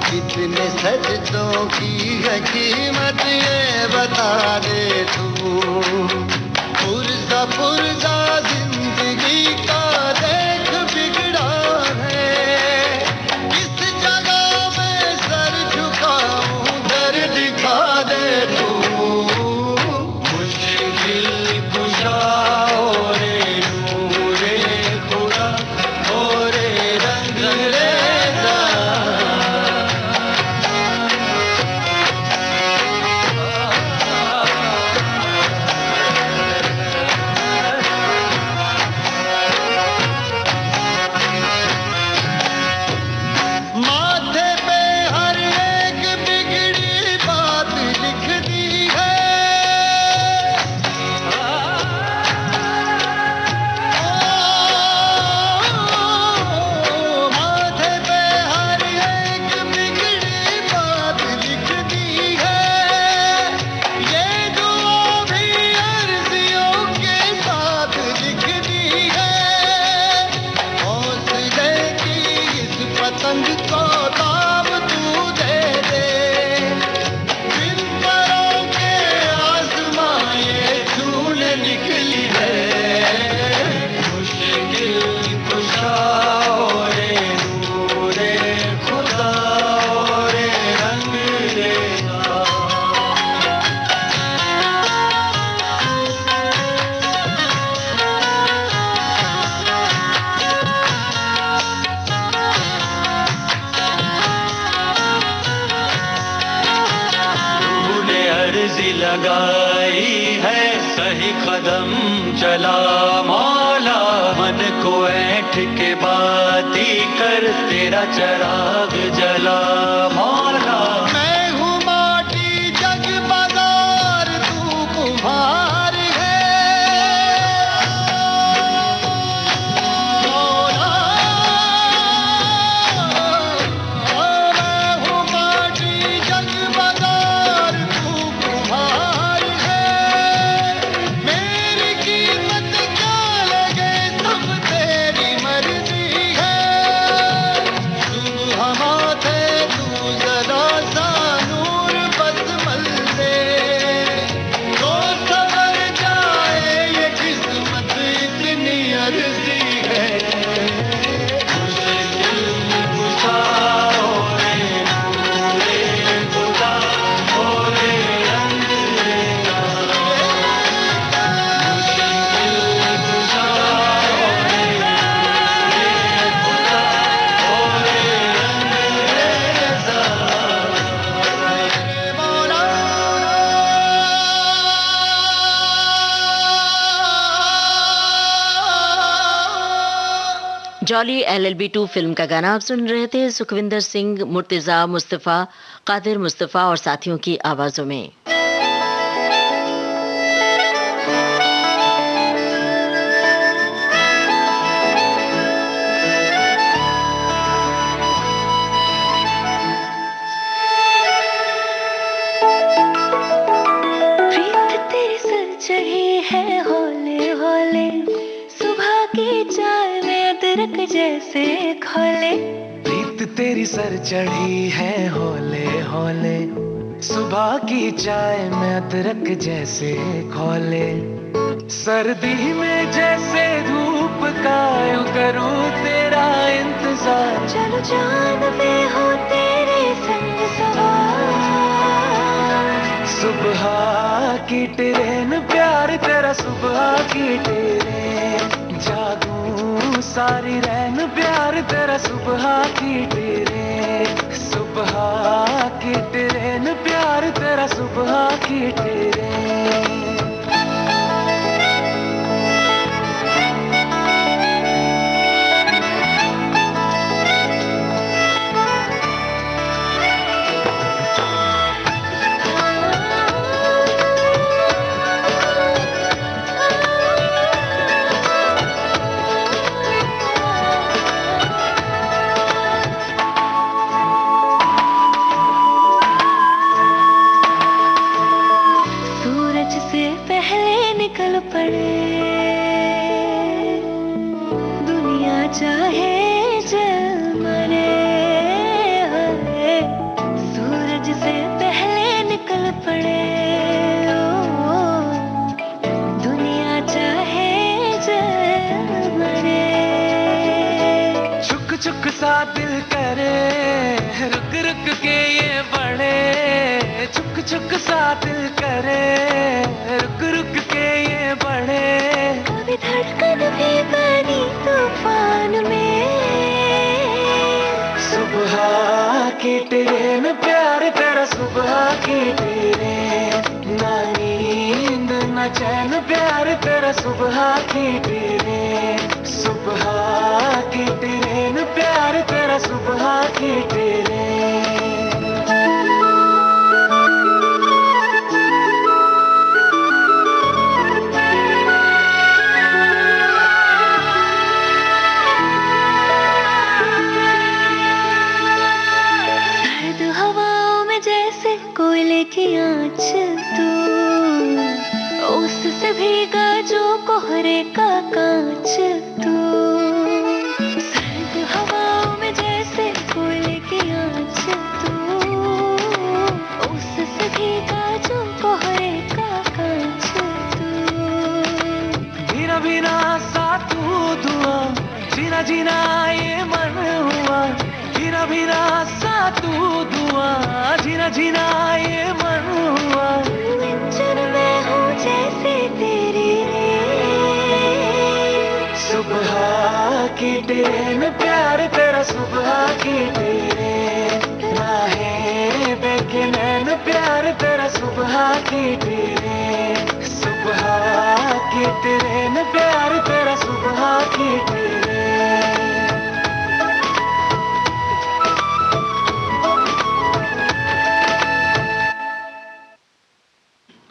[SPEAKER 7] कितने सजदों की है कीमत ये बता दे तू, पुरजा पुरजा जिंदगी का देख बिगड़ा है,
[SPEAKER 5] लगाई है सही कदम चला मौला, मन को ऐठ के बाती कर तेरा चराग जला मौला,
[SPEAKER 7] मैं हूँ माटी जग बाजार तू कुम्हार है मौला, मैं हूँ माटी जग बाजार तू कुम्हार है, मेरी कीमत क्या लगे सब तेरी मर्जी है, तू हमारे तू जरा
[SPEAKER 1] जॉली LLB 2 फिल्म का गाना आप सुन रहे थे सुखविंदर सिंह, मुर्तजा मुस्तफ़ा, कादिर मुस्तफ़ा और साथियों की आवाजों में।
[SPEAKER 4] प्रीत तेरी सर चढ़ी है होले होले, सुबह की चाय में अदरक जैसे खोले।
[SPEAKER 3] प्रीत तेरी सर चढ़ी है होले होले, सुबह की चाय में अदरक जैसे खोले। सर्दी में जैसे धूप का यूं करूं तेरा इंतजार,
[SPEAKER 4] चलो जान में हो तेरे संग सवार।
[SPEAKER 3] सुबह की ट्रेन प्यार तेरा, सुबह की ट्रेन जागूं सारी रैन प्यार तेरा, सुबह की ट्रेन। सुबह की ट्रेन प्यार तेरा, सुबह की ट्रेन।
[SPEAKER 4] निकल पड़े दुनिया चाहे जल मरे, सूरज से पहले निकल पड़े दुनिया चाहे जल मरे।
[SPEAKER 3] चुक चुक सा दिल करे रुक रुक के ये बढ़े, चुक चुक सा दिल करे रुक रुक के ये बढ़े।
[SPEAKER 4] कभी धड़कन भी बनी तूफान में,
[SPEAKER 3] सुबह की ट्रेन प्यार तेरा, सुबह की ट्रेन। ना नींद ना चैन प्यार तेरा, सुबह की ट्रेन। सुबह की ट्रेन प्यार तेरा, सुबह की ट्रेन।
[SPEAKER 4] कोयले की आँच तू, उससे भीगा जो कोहरे का कांच तू। सर्द हवाओं में जैसे कोयले की आँच तू, उससे भीगा जो कोहरे का कांच तू।
[SPEAKER 3] भीना भीना सा तू धुआ, जीना जीना ये मन हुआ। भीना भीना सा तू धुआ, जीना जीना ये मन हुआ।
[SPEAKER 4] इंजन में हूँ जैसे तेरी,
[SPEAKER 3] सुबह की ट्रेन प्यार तेरा, सुबह की ट्रेन। राहें देखे नैन प्यार तेरा, सुबह की ट्रेन। सुबह की ट्रेन प्यार तेरा, सुबह की ट्रेन।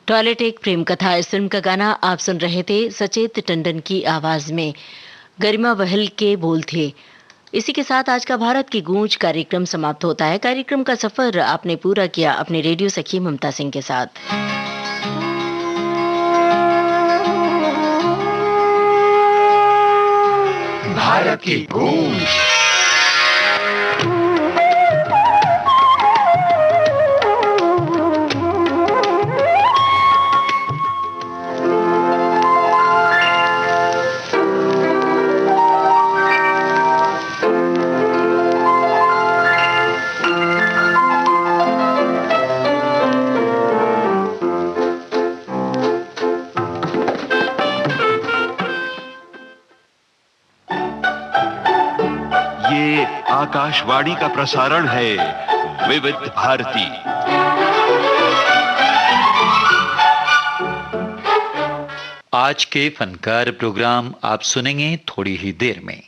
[SPEAKER 1] टॉयलेट एक प्रेम कथा, इस फिल्म का गाना आप सुन रहे थे सचेत टंडन की आवाज में, गरिमा बहल के बोल थे। इसी के साथ आज का भारत की गूंज कार्यक्रम समाप्त होता है। कार्यक्रम का सफर आपने पूरा किया अपने रेडियो सखी ममता सिंह के साथ।
[SPEAKER 6] भारत की गूंज।
[SPEAKER 12] आकाशवाणी का प्रसारण है विविध भारती।
[SPEAKER 13] आज के फनकार प्रोग्राम आप सुनेंगे थोड़ी ही देर में।